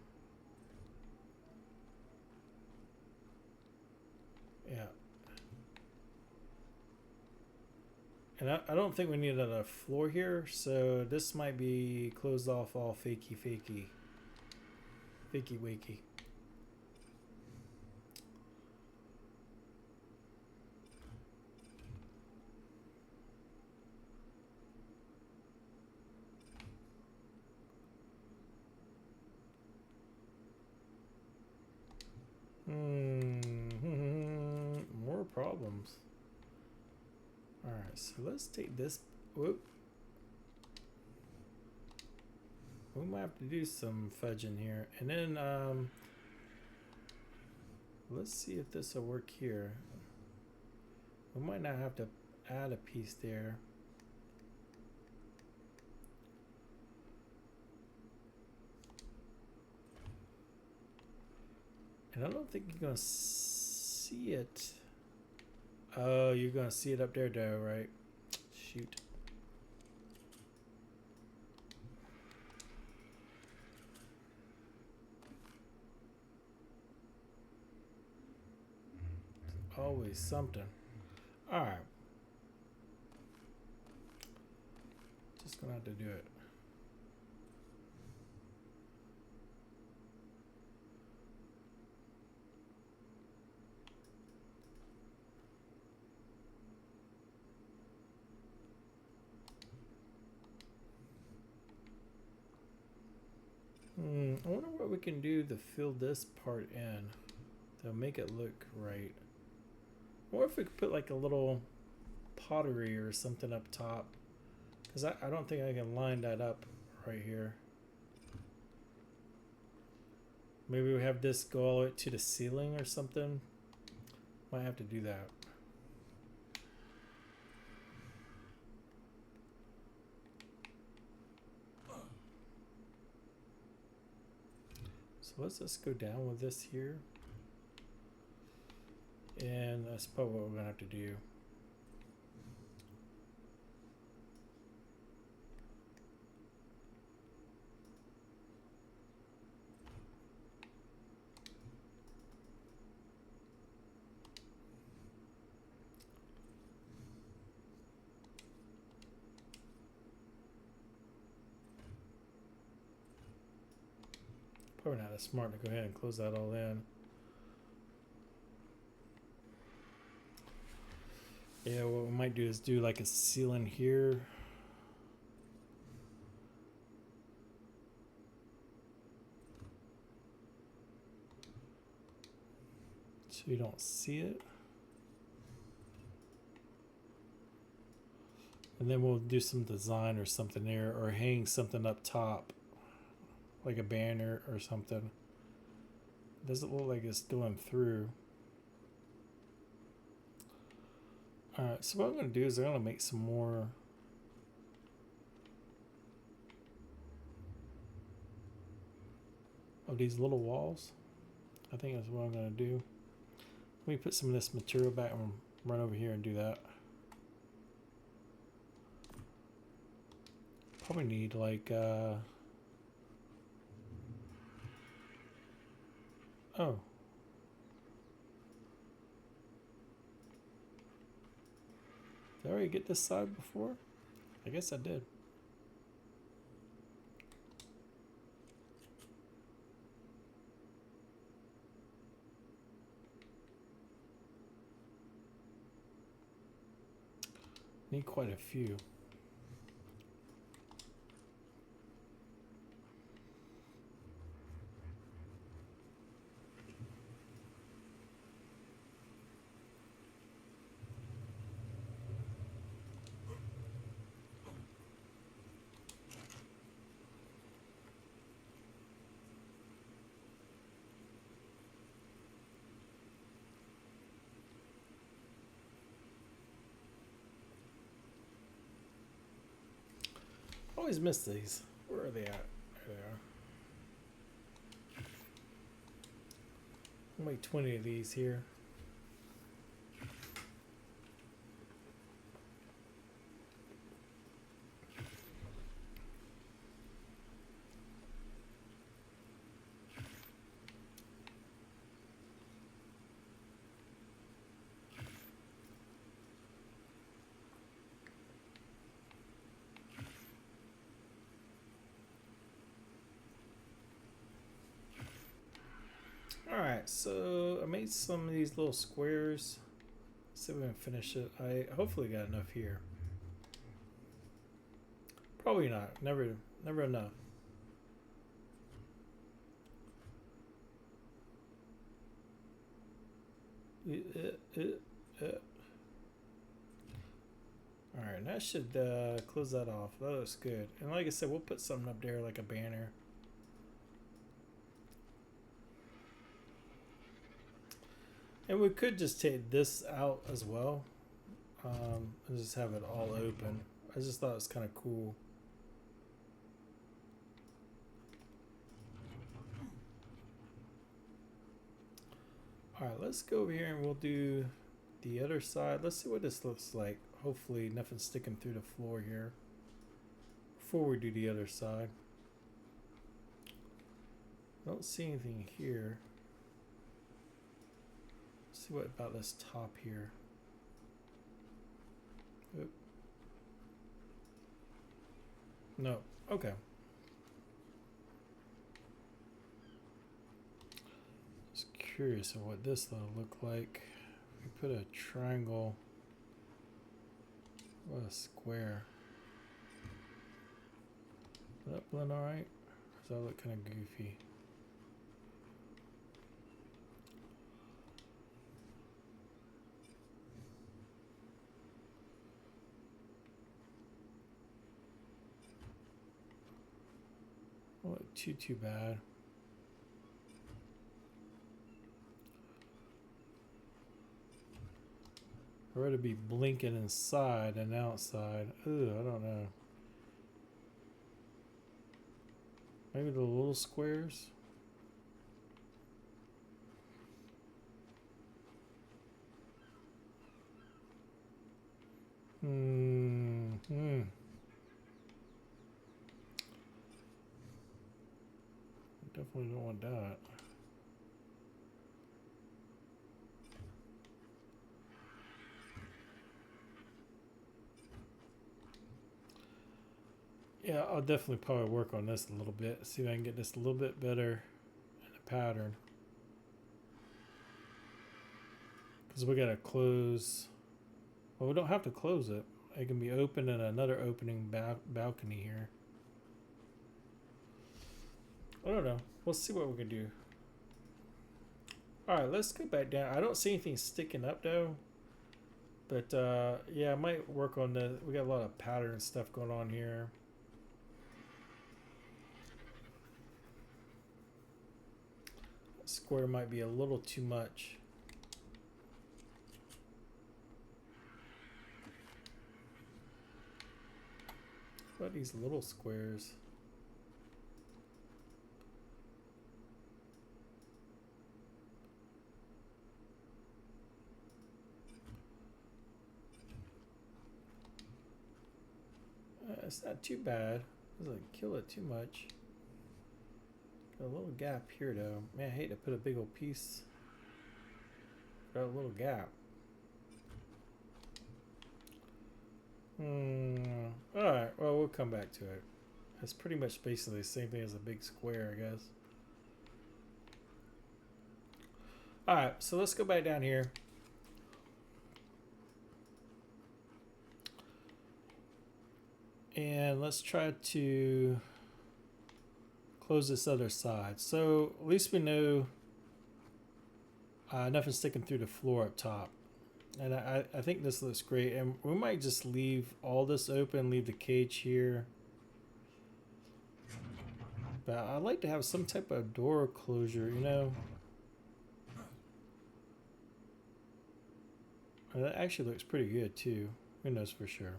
Yeah. And I don't think we need a floor here, so this might be closed off all fakey. Fakey wakey. More problems. All right, so let's take this. Whoop. We might have to do some fudging here, and then let's see if this will work here. We might not have to add a piece there. And I don't think you're gonna see it. Oh, you're gonna see it up there though, right? Shoot. Always something. Alright. Just gonna have to do it. I wonder what we can do to fill this part in to make it look right. Or if we could put like a little pottery or something up top. Because I don't think I can line that up right here. Maybe we have this go all the way to the ceiling or something. Might have to do that. So let's just go down with this here. And that's probably what we're gonna have to do. Probably not as smart to go ahead and close that all in. Yeah, what we might do is do like a ceiling here. So you don't see it. And then we'll do some design or something there, or hang something up top. Like a banner or something. Doesn't look like it's going through. Alright, so what I'm going to do is I'm going to make some more of these little walls. I think that's what I'm going to do. Let me put some of this material back and run over here and do that. Probably need like oh. Did I already get this side before? I guess I did. Need quite a few. Always miss these. Where are they at? There they are. I'll make 20 of these here. Alright, so I made some of these little squares. Let's see if we can finish it. I hopefully got enough here. Probably not. Never enough. and that should close that off. That looks good. And like I said, we'll put something up there like a banner. And we could just take this out as well, and just have it all open. I just thought it was kind of cool. All right, let's go over here and we'll do the other side. Let's see what this looks like. Hopefully nothing's sticking through the floor here before we do the other side. I don't see anything here. Let's see what about this top here. Oop. No, okay. Just curious of what this will look like. We put a triangle. What a square. Does that blend alright? Or does that look kind of goofy? Don't look too bad. I'd rather be blinking inside than outside. Ooh, I don't know. Maybe the little squares? Definitely don't want that. Yeah, I'll definitely probably work on this a little bit. See if I can get this a little bit better in the pattern. Because we gotta close. Well, we don't have to close it. It can be open and another opening balcony here. I don't know. We'll see what we can do. Alright, let's go back down. I don't see anything sticking up though. But yeah, I might work on the. We got a lot of pattern stuff going on here. Square might be a little too much. What about these little squares? It's not too bad. It doesn't kill it too much. Got a little gap here though. Man, I hate to put a big old piece. Got a little gap. Alright, well, we'll come back to it. It's pretty much basically the same thing as a big square, I guess. Alright, so let's go back down here. And let's try to close this other side. So at least we know nothing's sticking through the floor up top. And I think this looks great. And we might just leave all this open, leave the cage here. But I'd like to have some type of door closure, you know. That actually looks pretty good too. Who knows for sure.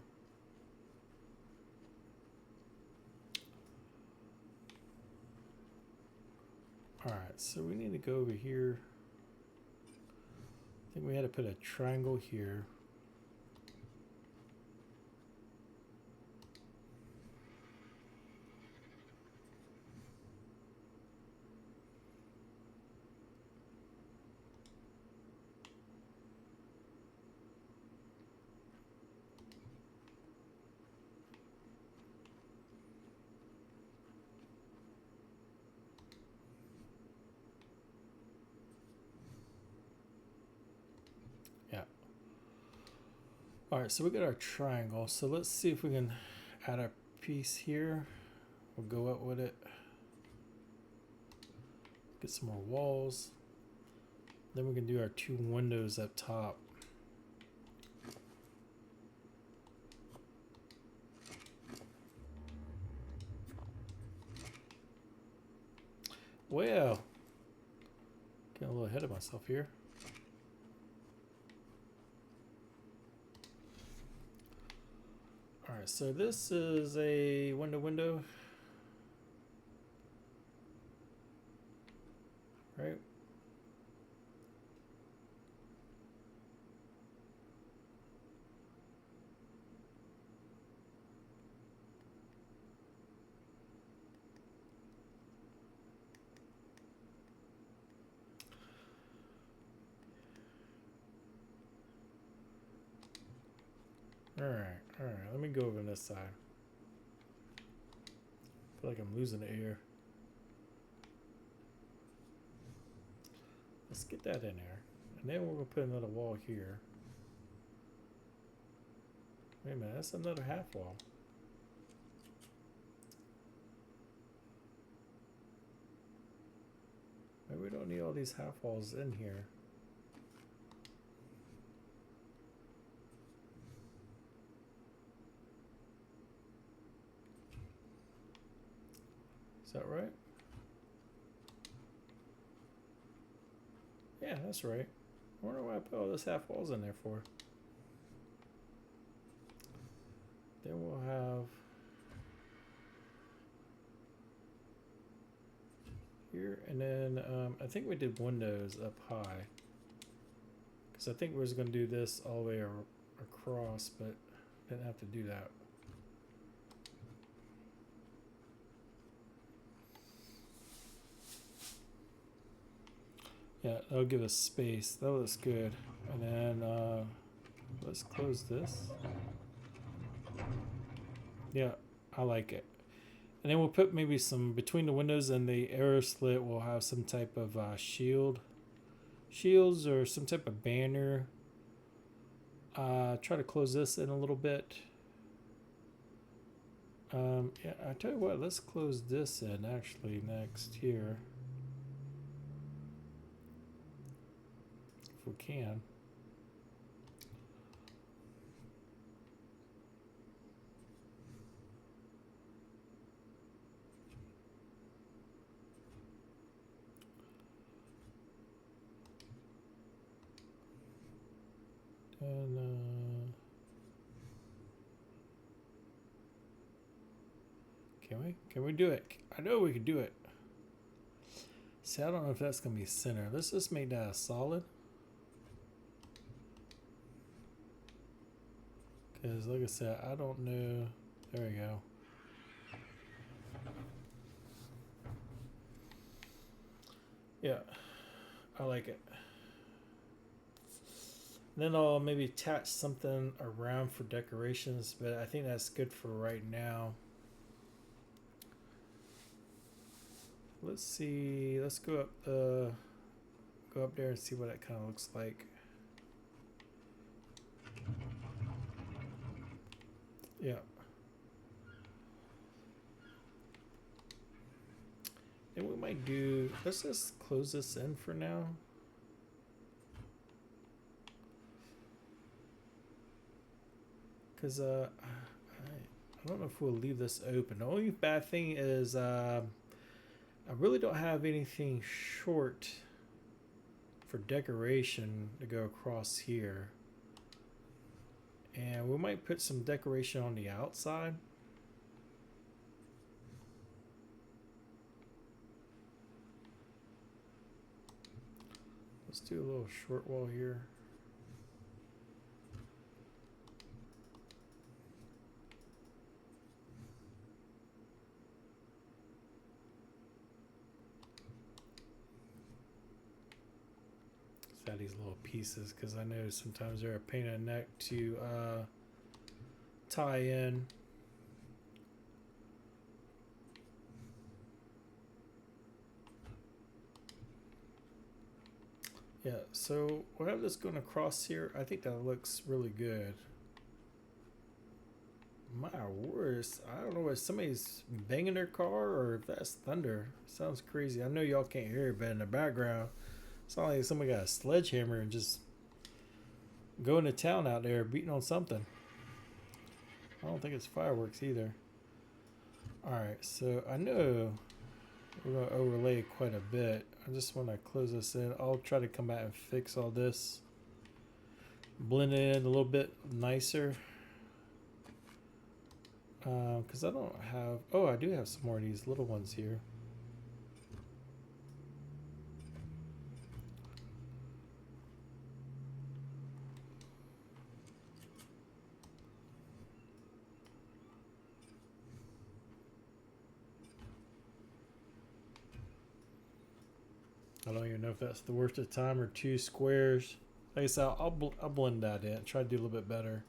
Alright, so we need to go over here. I think we had to put a triangle here. Alright, so we got our triangle. So let's see if we can add a piece here. We'll go up with it. Get some more walls. Then we can do our two windows up top. Well, getting a little ahead of myself here. All right, so this is a window, right? All right, let me go over this side. I feel like I'm losing the air. Let's get that in there. And then we're gonna put another wall here. Wait a minute, that's another half wall. Maybe we don't need all these half walls in here. Is that right? Yeah, that's right. I wonder why I put all those half walls in there for. Then we'll have here, and then I think we did windows up high, because I think we was going to do this all the way across, but didn't have to do that. Yeah, that'll give us space. That looks good. And then let's close this. Yeah, I like it. And then we'll put maybe some between the windows and the arrow slit. We'll have some type of shields or some type of banner. Try to close this in a little bit. Yeah, I tell you what. Let's close this in actually next here. If we can. And can we do it? I know we can do it. See, I don't know if that's gonna be center. Let's just make that a solid. Because like I said, I don't know. There we go. Yeah, I like it. Then I'll maybe attach something around for decorations, but I think that's good for right now. Let's see. Let's go up there and see what that kind of looks like. Yeah. And we might do. Let's just close this in for now. Because I don't know if we'll leave this open. The only bad thing is I really don't have anything short for decoration to go across here. And we might put some decoration on the outside. Let's do a little short wall here. Add these little pieces because I know sometimes they're a pain in the neck to tie in. Yeah, so we'll have this going across here. I think that looks really good. My worst, I don't know if somebody's banging their car or if that's thunder. Sounds crazy. I know y'all can't hear it, but in the background, it's not like somebody got a sledgehammer and just going to town out there beating on something. I don't think it's fireworks either. Alright, so I know We're going to overlay quite a bit. I just want to close this in. I'll try to come back and fix all this. Blend it in a little bit nicer. Because I don't have... Oh, I do have some more of these little ones here. I don't even know if that's the worst of the time or 2 squares. Like I said, I'll blend that in. Try to do a little bit better.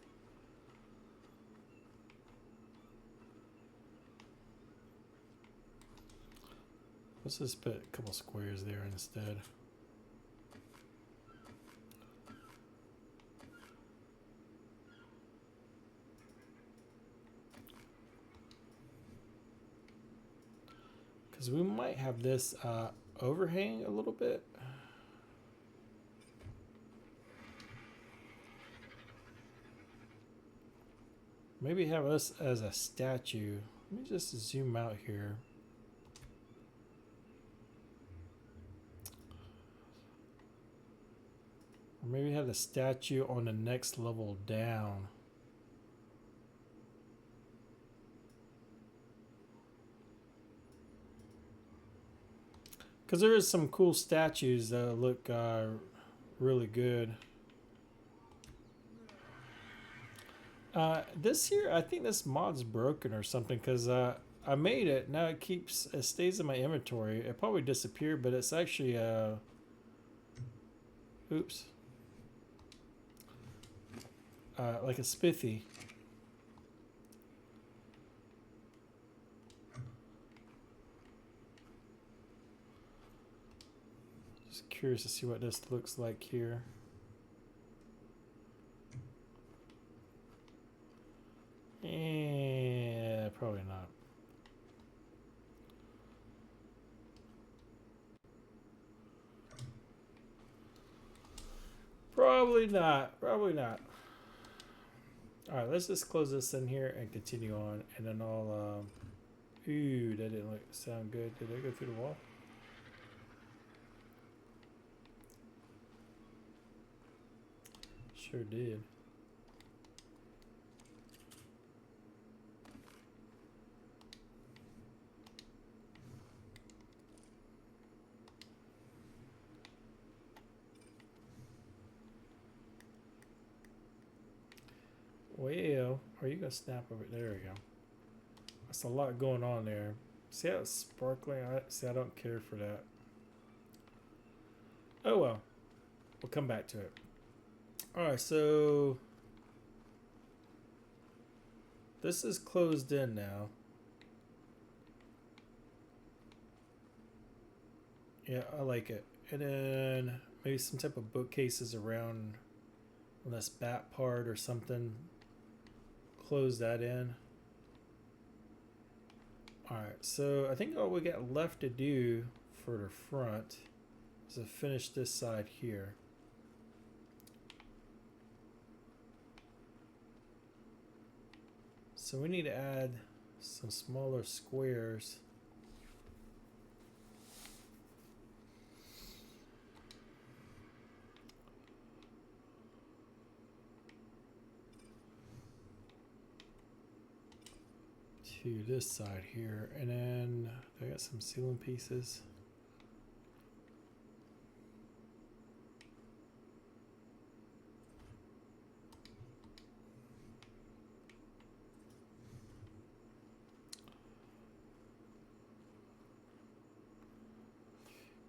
Let's just put a couple squares there instead. Because we might have this overhang a little bit. Maybe have us as a statue. Let me just zoom out here. Or maybe have the statue on the next level down. Because there is some cool statues that look really good. This here, I think this mod's broken or something because I made it. Now it stays in my inventory. It probably disappeared, but it's actually oops. Like a spiffy. Just curious to see what this looks like here. Yeah, probably not. Probably not. Probably not. All right, let's just close this in here and continue on, and then I'll. Ooh, that didn't sound good. Did I go through the wall? Sure did. Well, are you gonna snap over? There we go. That's a lot going on there. See how it's sparkling? I don't care for that. Oh well, we'll come back to it. All right, so this is closed in now. Yeah, I like it. And then maybe some type of bookcases around on this back part or something. Close that in. Alright, so I think all we got left to do for the front is to finish this side here. So we need to add some smaller squares. To this side here, and then I got some ceiling pieces.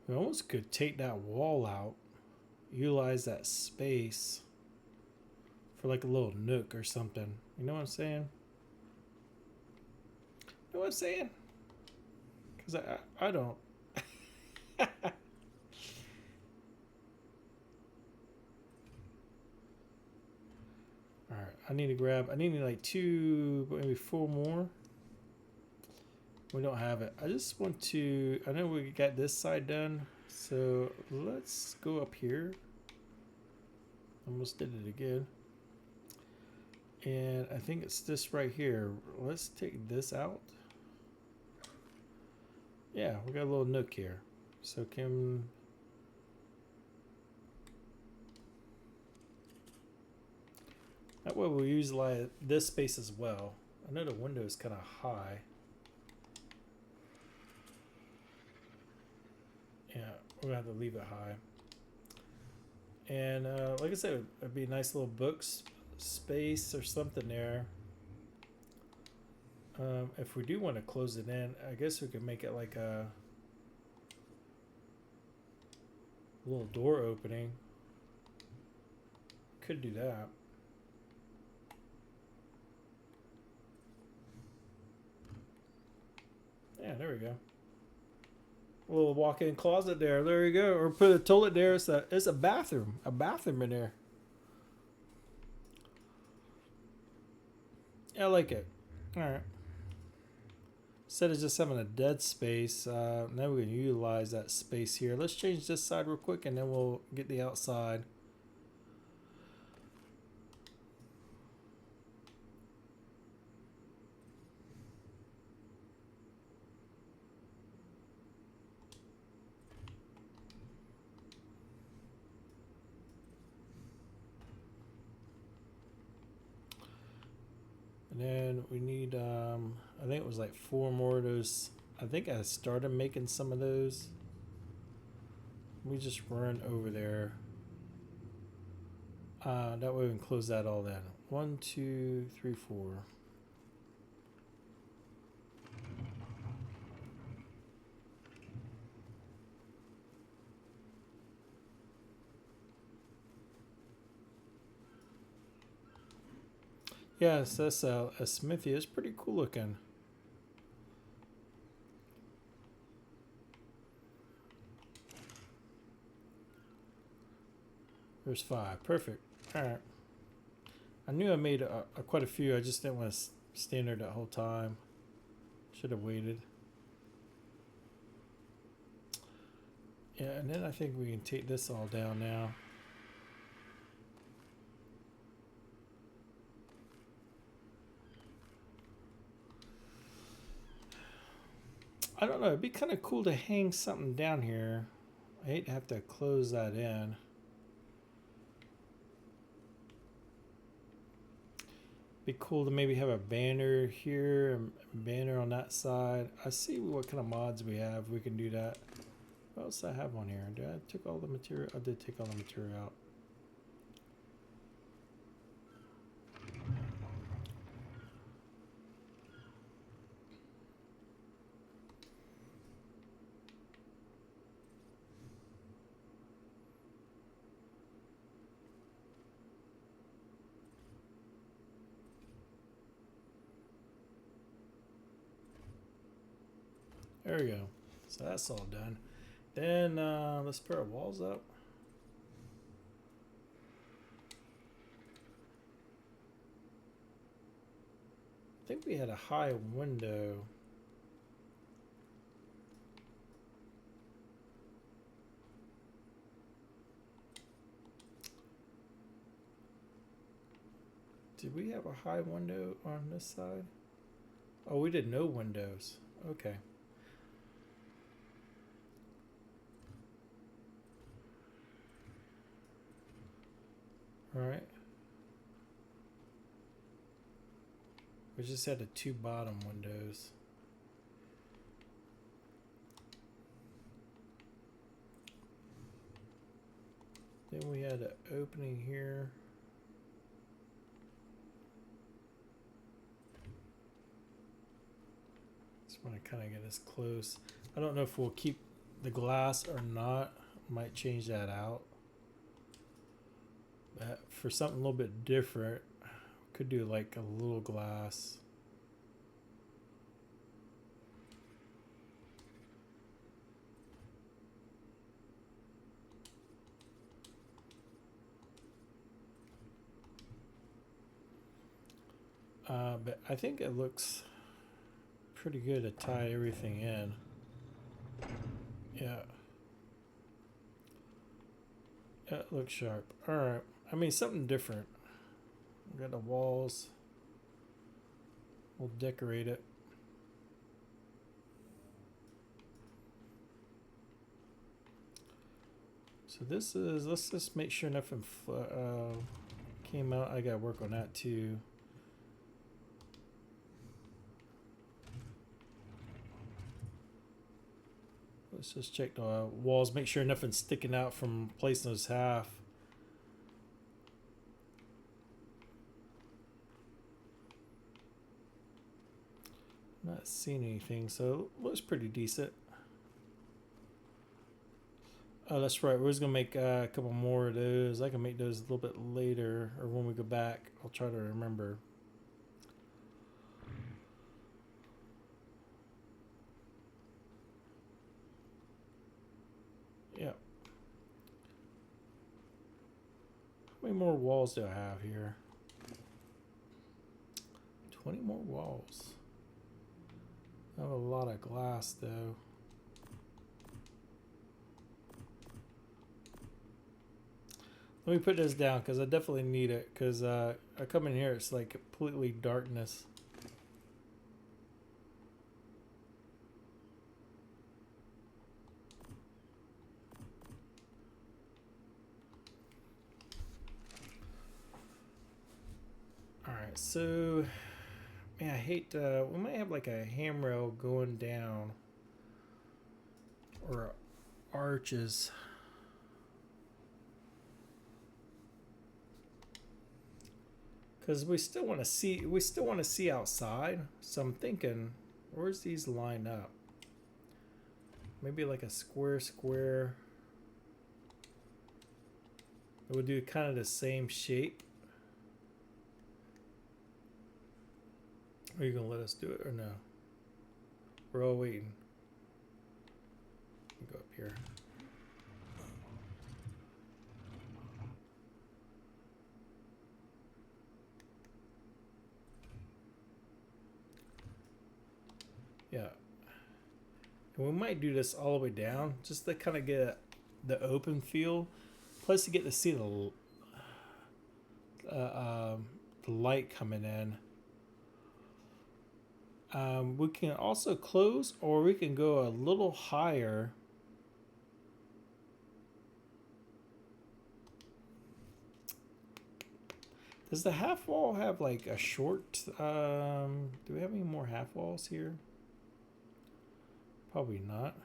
We almost could take that wall out, utilize that space for like a little nook or something. You know what I'm saying? You know what I'm saying? Because I don't. Alright, I need like 2, maybe 4 more. We don't have it. I just want to, I know we got this side done, so let's go up here. Almost did it again. And I think it's this right here. Let's take this out. Yeah, we got a little nook here. So can... That way we'll use like this space as well. I know the window is kind of high. Yeah, we're gonna have to leave it high. And like I said, it'd be a nice little space or something there. If we do want to close it in, I guess we could make it like a little door opening. Could do that. Yeah, there we go. A little walk-in closet there. There you go. Or put a toilet there. It's a bathroom. A bathroom in there. Yeah, I like it. All right. Instead of just having a dead space, now we can utilize that space here. Let's change this side real quick, and then we'll get the outside. And then we need, I think it was like 4 more of those. I think I started making some of those. We just run over there. That way we can close that all in. 1, 2, 3, 4. Yes, that's a smithy. It's pretty cool looking. There's 5. Perfect. All right. I knew I made quite a few. I just didn't want to stand there that whole time. Should have waited. Yeah, and then I think we can take this all down now. I don't know. It'd be kind of cool to hang something down here. I hate to have to close that in. Be cool to maybe have a banner here and a banner on that side. I see what kind of mods we have. We can do that. What else do I have on here? Did I took all the material? I did take all the material out. There we go. So that's all done. Then let's put our walls up. I think we had a high window. Did we have a high window on this side? Oh, we did no windows. Okay. All right. We just had the 2 bottom windows. Then we had an opening here. Just want to kind of get this close. I don't know if we'll keep the glass or not. Might change that out. But for something a little bit different, could do like a little glass. But I think it looks pretty good to tie everything in. Yeah. Yeah, it looks sharp. All right. I mean, something different. We got the walls. We'll decorate it. So this is, let's just make sure nothing came out. I gotta work on that too. Let's just check the walls, make sure nothing's sticking out from placing those half. Not seeing anything, so it looks pretty decent. Oh, that's right. We're just gonna make a couple more of those. I can make those a little bit later, or when we go back. I'll try to remember. Yeah. How many more walls do I have here? 20 more walls. I have a lot of glass though. Let me put this down because I definitely need it, because I come in here, it's like completely darkness. Alright, so man, I hate we might have like a handrail going down or arches. Because we still want to see outside. So I'm thinking, where's these line up? Maybe like a square. It would do kind of the same shape. Are you gonna let us do it or no? We're all waiting. Let me go up here. Yeah. And we might do this all the way down just to kind of get the open feel. Plus, you get to see the light coming in. We can also close, or we can go a little higher. Does the half wall have like a short? Do we have any more half walls here? Probably not.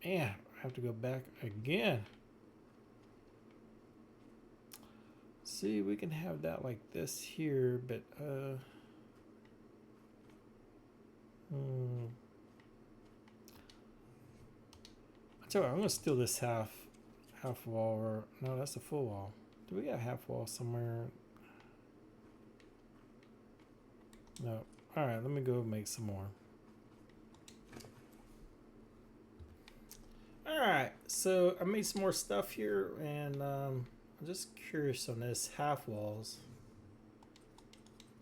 Man, I have to go back again. See, we can have that like this here, but I tell you what, I'm gonna steal this half wall, or no, that's a full wall. Do we got a half wall somewhere? No. All right, let me go make some more. All right, so I made some more stuff here, and I'm just curious on this half walls.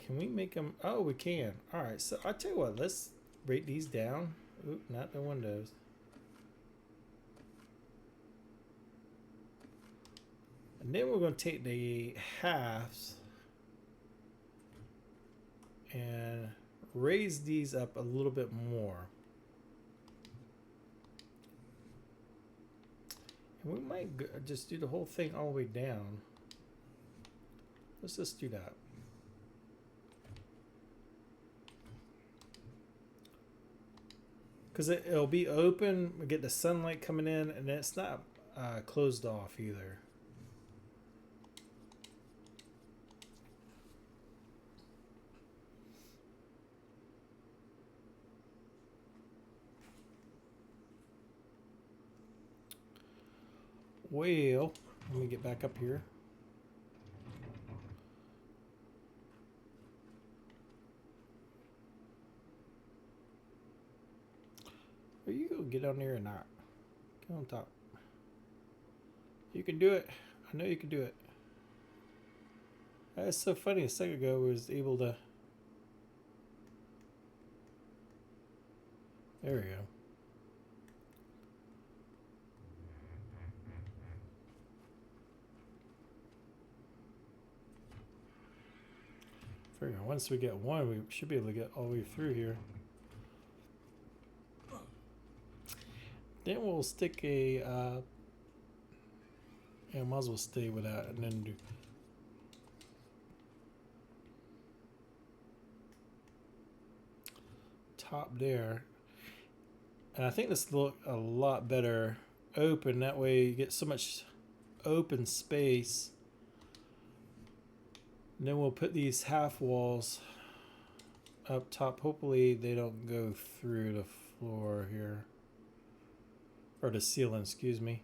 Can we make them? Oh, we can. All right, so I tell you what, let's break these down. Oop, not the windows. And then we're going to take the halves and raise these up a little bit more. And we might just do the whole thing all the way down. Let's just do that. Because it'll be open, we get the sunlight coming in, and it's not closed off either. Well, let me get back up here. Are you gonna get on there or not? Get on top. You can do it. I know you can do it. That's so funny. A second ago, I was able to. There we go. Once we get one, we should be able to get all the way through here. Then we'll stick a, yeah, might as well stay with that and then do top there. And I think this look a lot better open. That way you get so much open space. And then we'll put these half walls up top. Hopefully they don't go through the floor here. Or the ceiling, excuse me.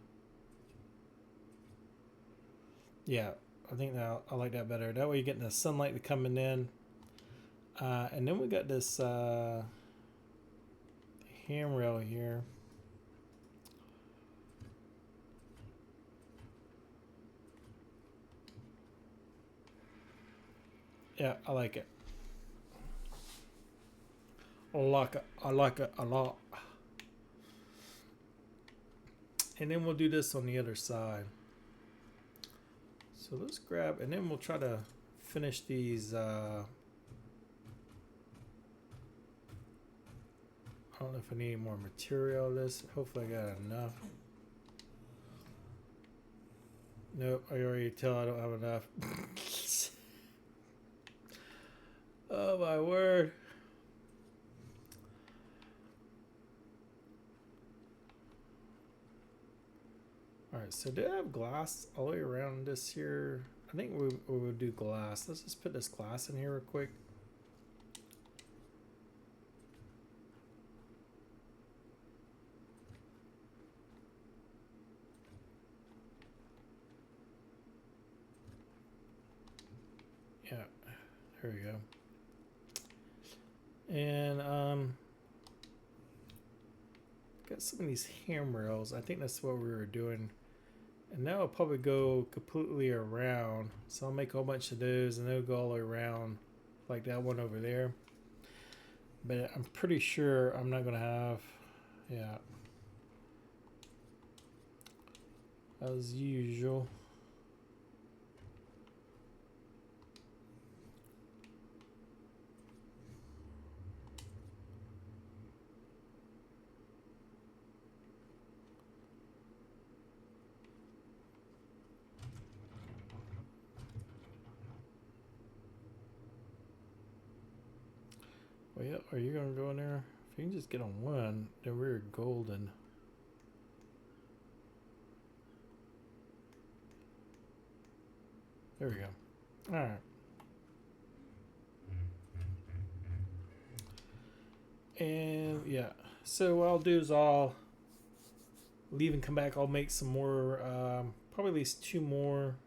Yeah, I think that I like that better. That way you're getting the sunlight coming in. And then we got this handrail here. Yeah, I like it. I like it. I like it a lot. And then we'll do this on the other side. So let's grab, and then we'll try to finish these. I don't know if I need more material of this. Hopefully I got enough. Nope, I already tell I don't have enough. Oh my word. Alright, so do I have glass all the way around this here? I think we would do glass. Let's just put this glass in here real quick. Yeah, there we go. And got some of these handrails. I think that's what we were doing. And now I'll probably go completely around. So I'll make a whole bunch of those and they'll go all around like that one over there. But I'm pretty sure I'm not gonna have, yeah, as usual. Well, yeah, are you gonna go in there? If you can just get on one, then we're golden. There we go. All right. And yeah, so what I'll do is I'll leave and come back. I'll make some more, probably at least 2 more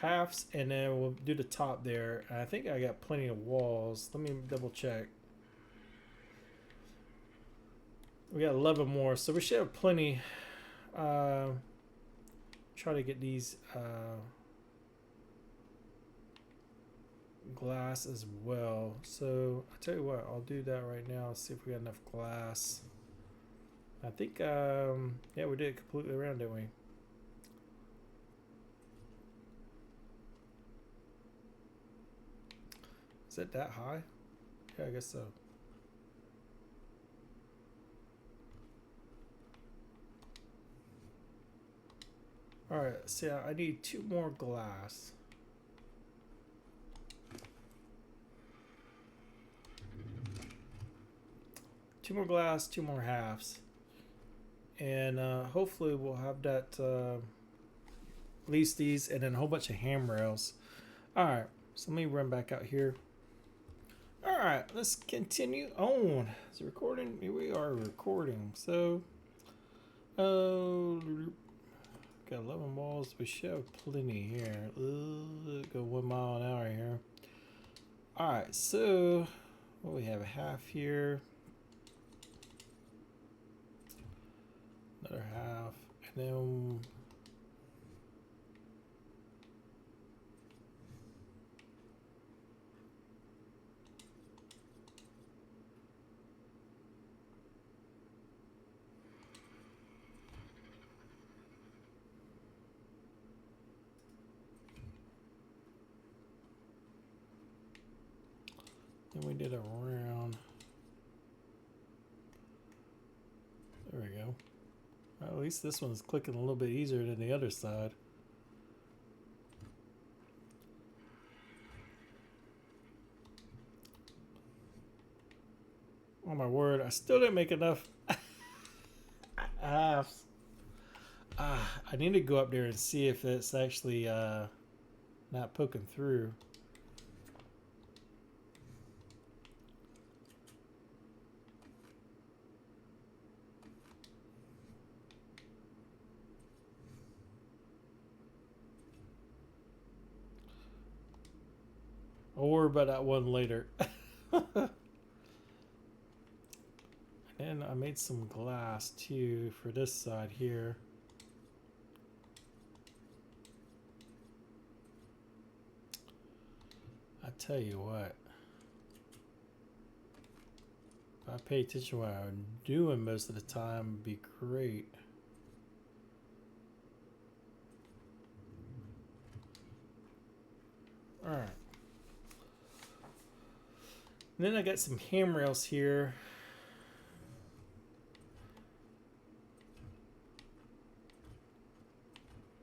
halves, and then we'll do the top there. I think I got plenty of walls. Let me double check. We got 11 more, so we should have plenty. Try to get these glass as well. So I tell you what, I'll do that right now. See if we got enough glass. I think yeah, we did it completely around, didn't we? Is it that high? Yeah, I guess so. All right, so I need 2 more glass. Two more glass, 2 more halves. And hopefully we'll have that, at least these, and then a whole bunch of handrails. All right, so let me run back out here. All right, let's continue on. Is it recording? Here we are recording. So, got 11 balls. We should have plenty here. Go 1 mile an hour here. All right, so well, we have a half here. Another half, and then we did a round. At least this one's clicking a little bit easier than the other side. Oh my word, I still didn't make enough. I need to go up there and see if it's actually not poking through. I'll worry about that one later. And I made some glass too for this side here. I tell you what, if I pay attention to what I'm doing most of the time, it'd be great. All right. And then I got some handrails here.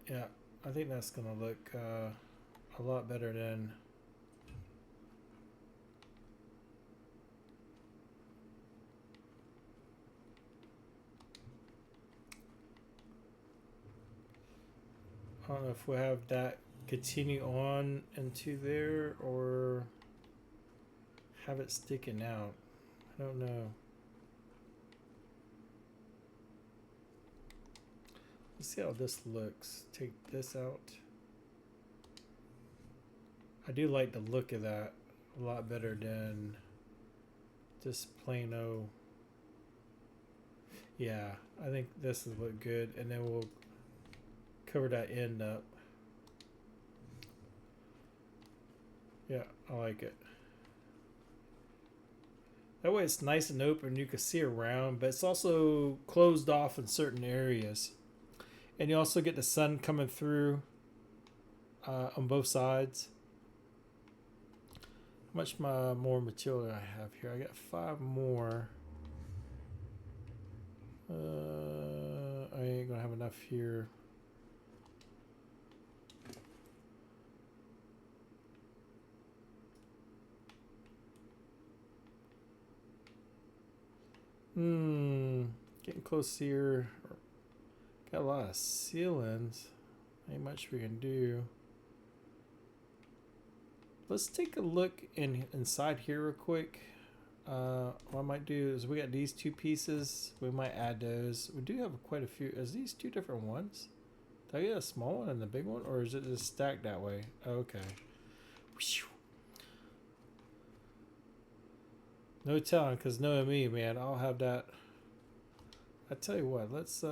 Yeah, I think that's gonna look a lot better than I don't know if we'll have that continue on into there or have it sticking out. I don't know. Let's see how this looks. Take this out. I do like the look of that a lot better than just plain old. Yeah, I think this will look good, and then we'll cover that end up. Yeah, I like it. That way it's nice and open, you can see around, but it's also closed off in certain areas. And you also get the sun coming through on both sides. How much more material I have here? I got 5 more. I ain't gonna have enough here. Getting close here. Got a lot of ceilings. Ain't much we can do. Let's take a look inside here real quick. What I might do is we got these 2 pieces. We might add those. We do have quite a few. Is these 2 different ones? Did I get a small one and the big one? Or is it just stacked that way? Okay. No telling, because knowing me, man, I'll have that. I tell you what, let's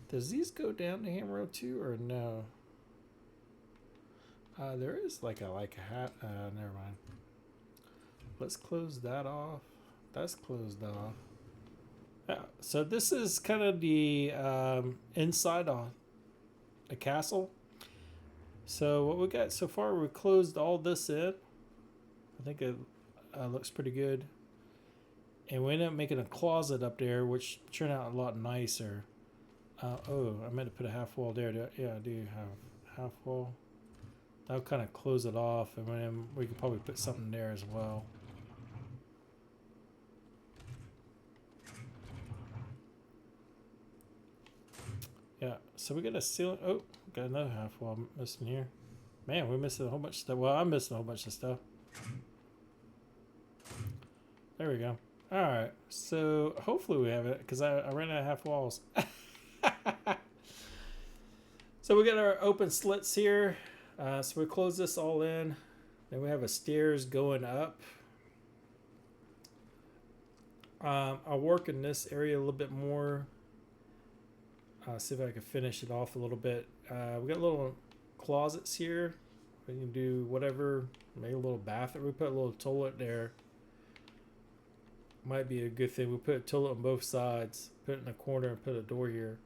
does these go down the hammer too or no? There is like a hat. Never mind. Let's close that off. That's closed off. So this is kind of the inside of the castle. So what we got so far, we closed all this in. I think it looks pretty good. And we ended up making a closet up there, which turned out a lot nicer. Oh, I meant to put a half wall there. Yeah, I do have half wall. That'll kind of close it off, and then we could probably put something there as well. Yeah, so we got a ceiling. Oh, got another half wall missing here. Man, we're missing a whole bunch of stuff. Well, I'm missing a whole bunch of stuff. There we go. All right, so hopefully we have it, because I ran out of half walls. So we got our open slits here. So we close this all in. Then we have a stairs going up. I'll work in this area a little bit more. See if I can finish it off a little bit. We got little closets here. We can do whatever. Maybe a little bathroom. We put a little toilet there. Might be a good thing. We put a toilet on both sides. Put it in the corner and put a door here.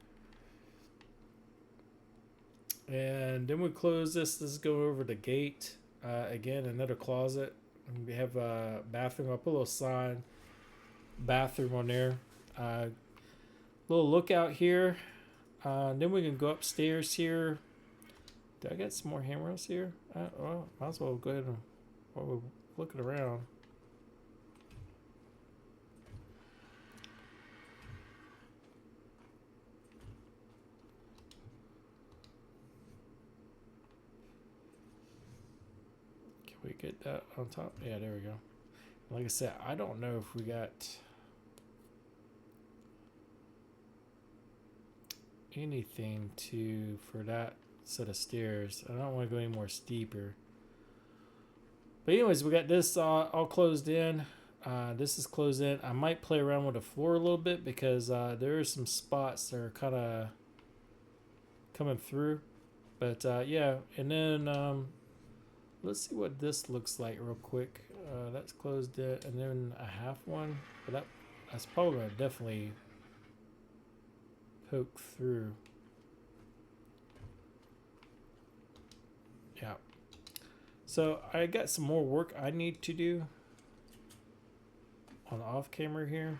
And then we close this. This is going over the gate. Again, another closet. And we have a bathroom. I'll put a little sign. Bathroom on there. little lookout here. Then we can go upstairs here. Do I got some more handrails here? Well, might as well go ahead and while we're looking around. Can we get that on top? Yeah, there we go. Like I said, I don't know if we got anything for that set of stairs. I don't want to go any more steeper. But anyways, we got this all closed in. This is closed in. I might play around with the floor a little bit because there are some spots that are kind of coming through. But yeah, and then let's see what this looks like real quick. That's closed in, and then a half one. But that's probably going to definitely poke through. Yeah. So I got some more work I need to do on off camera here.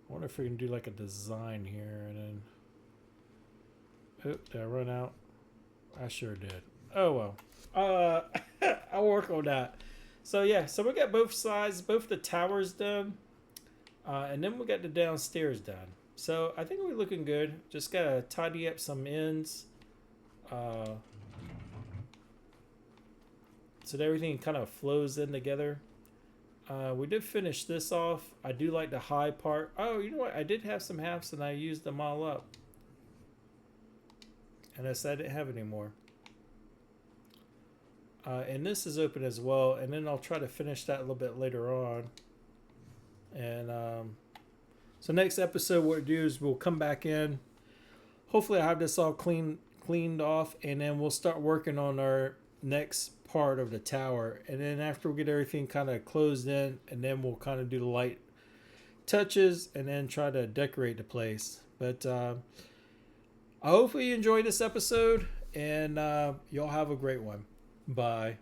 I wonder if we can do like a design here and then. Oh, did I run out? I sure did. Oh well. I'll work on that. So yeah, so we got both sides, both the towers done, and then we got the downstairs done. So I think we're looking good. Just gotta tidy up some ends, so that everything kind of flows in together. We did finish this off. I do like the high part. Oh, you know what? I did have some halves and I used them all up. And I said I didn't have any more. And this is open as well. And then I'll try to finish that a little bit later on. And so next episode, what we'll do is we'll come back in. Hopefully I have this all cleaned off. And then we'll start working on our next part of the tower. And then after we get everything kind of closed in, and then we'll kind of do the light touches and then try to decorate the place. But I hope you enjoyed this episode, and y'all have a great one. Bye.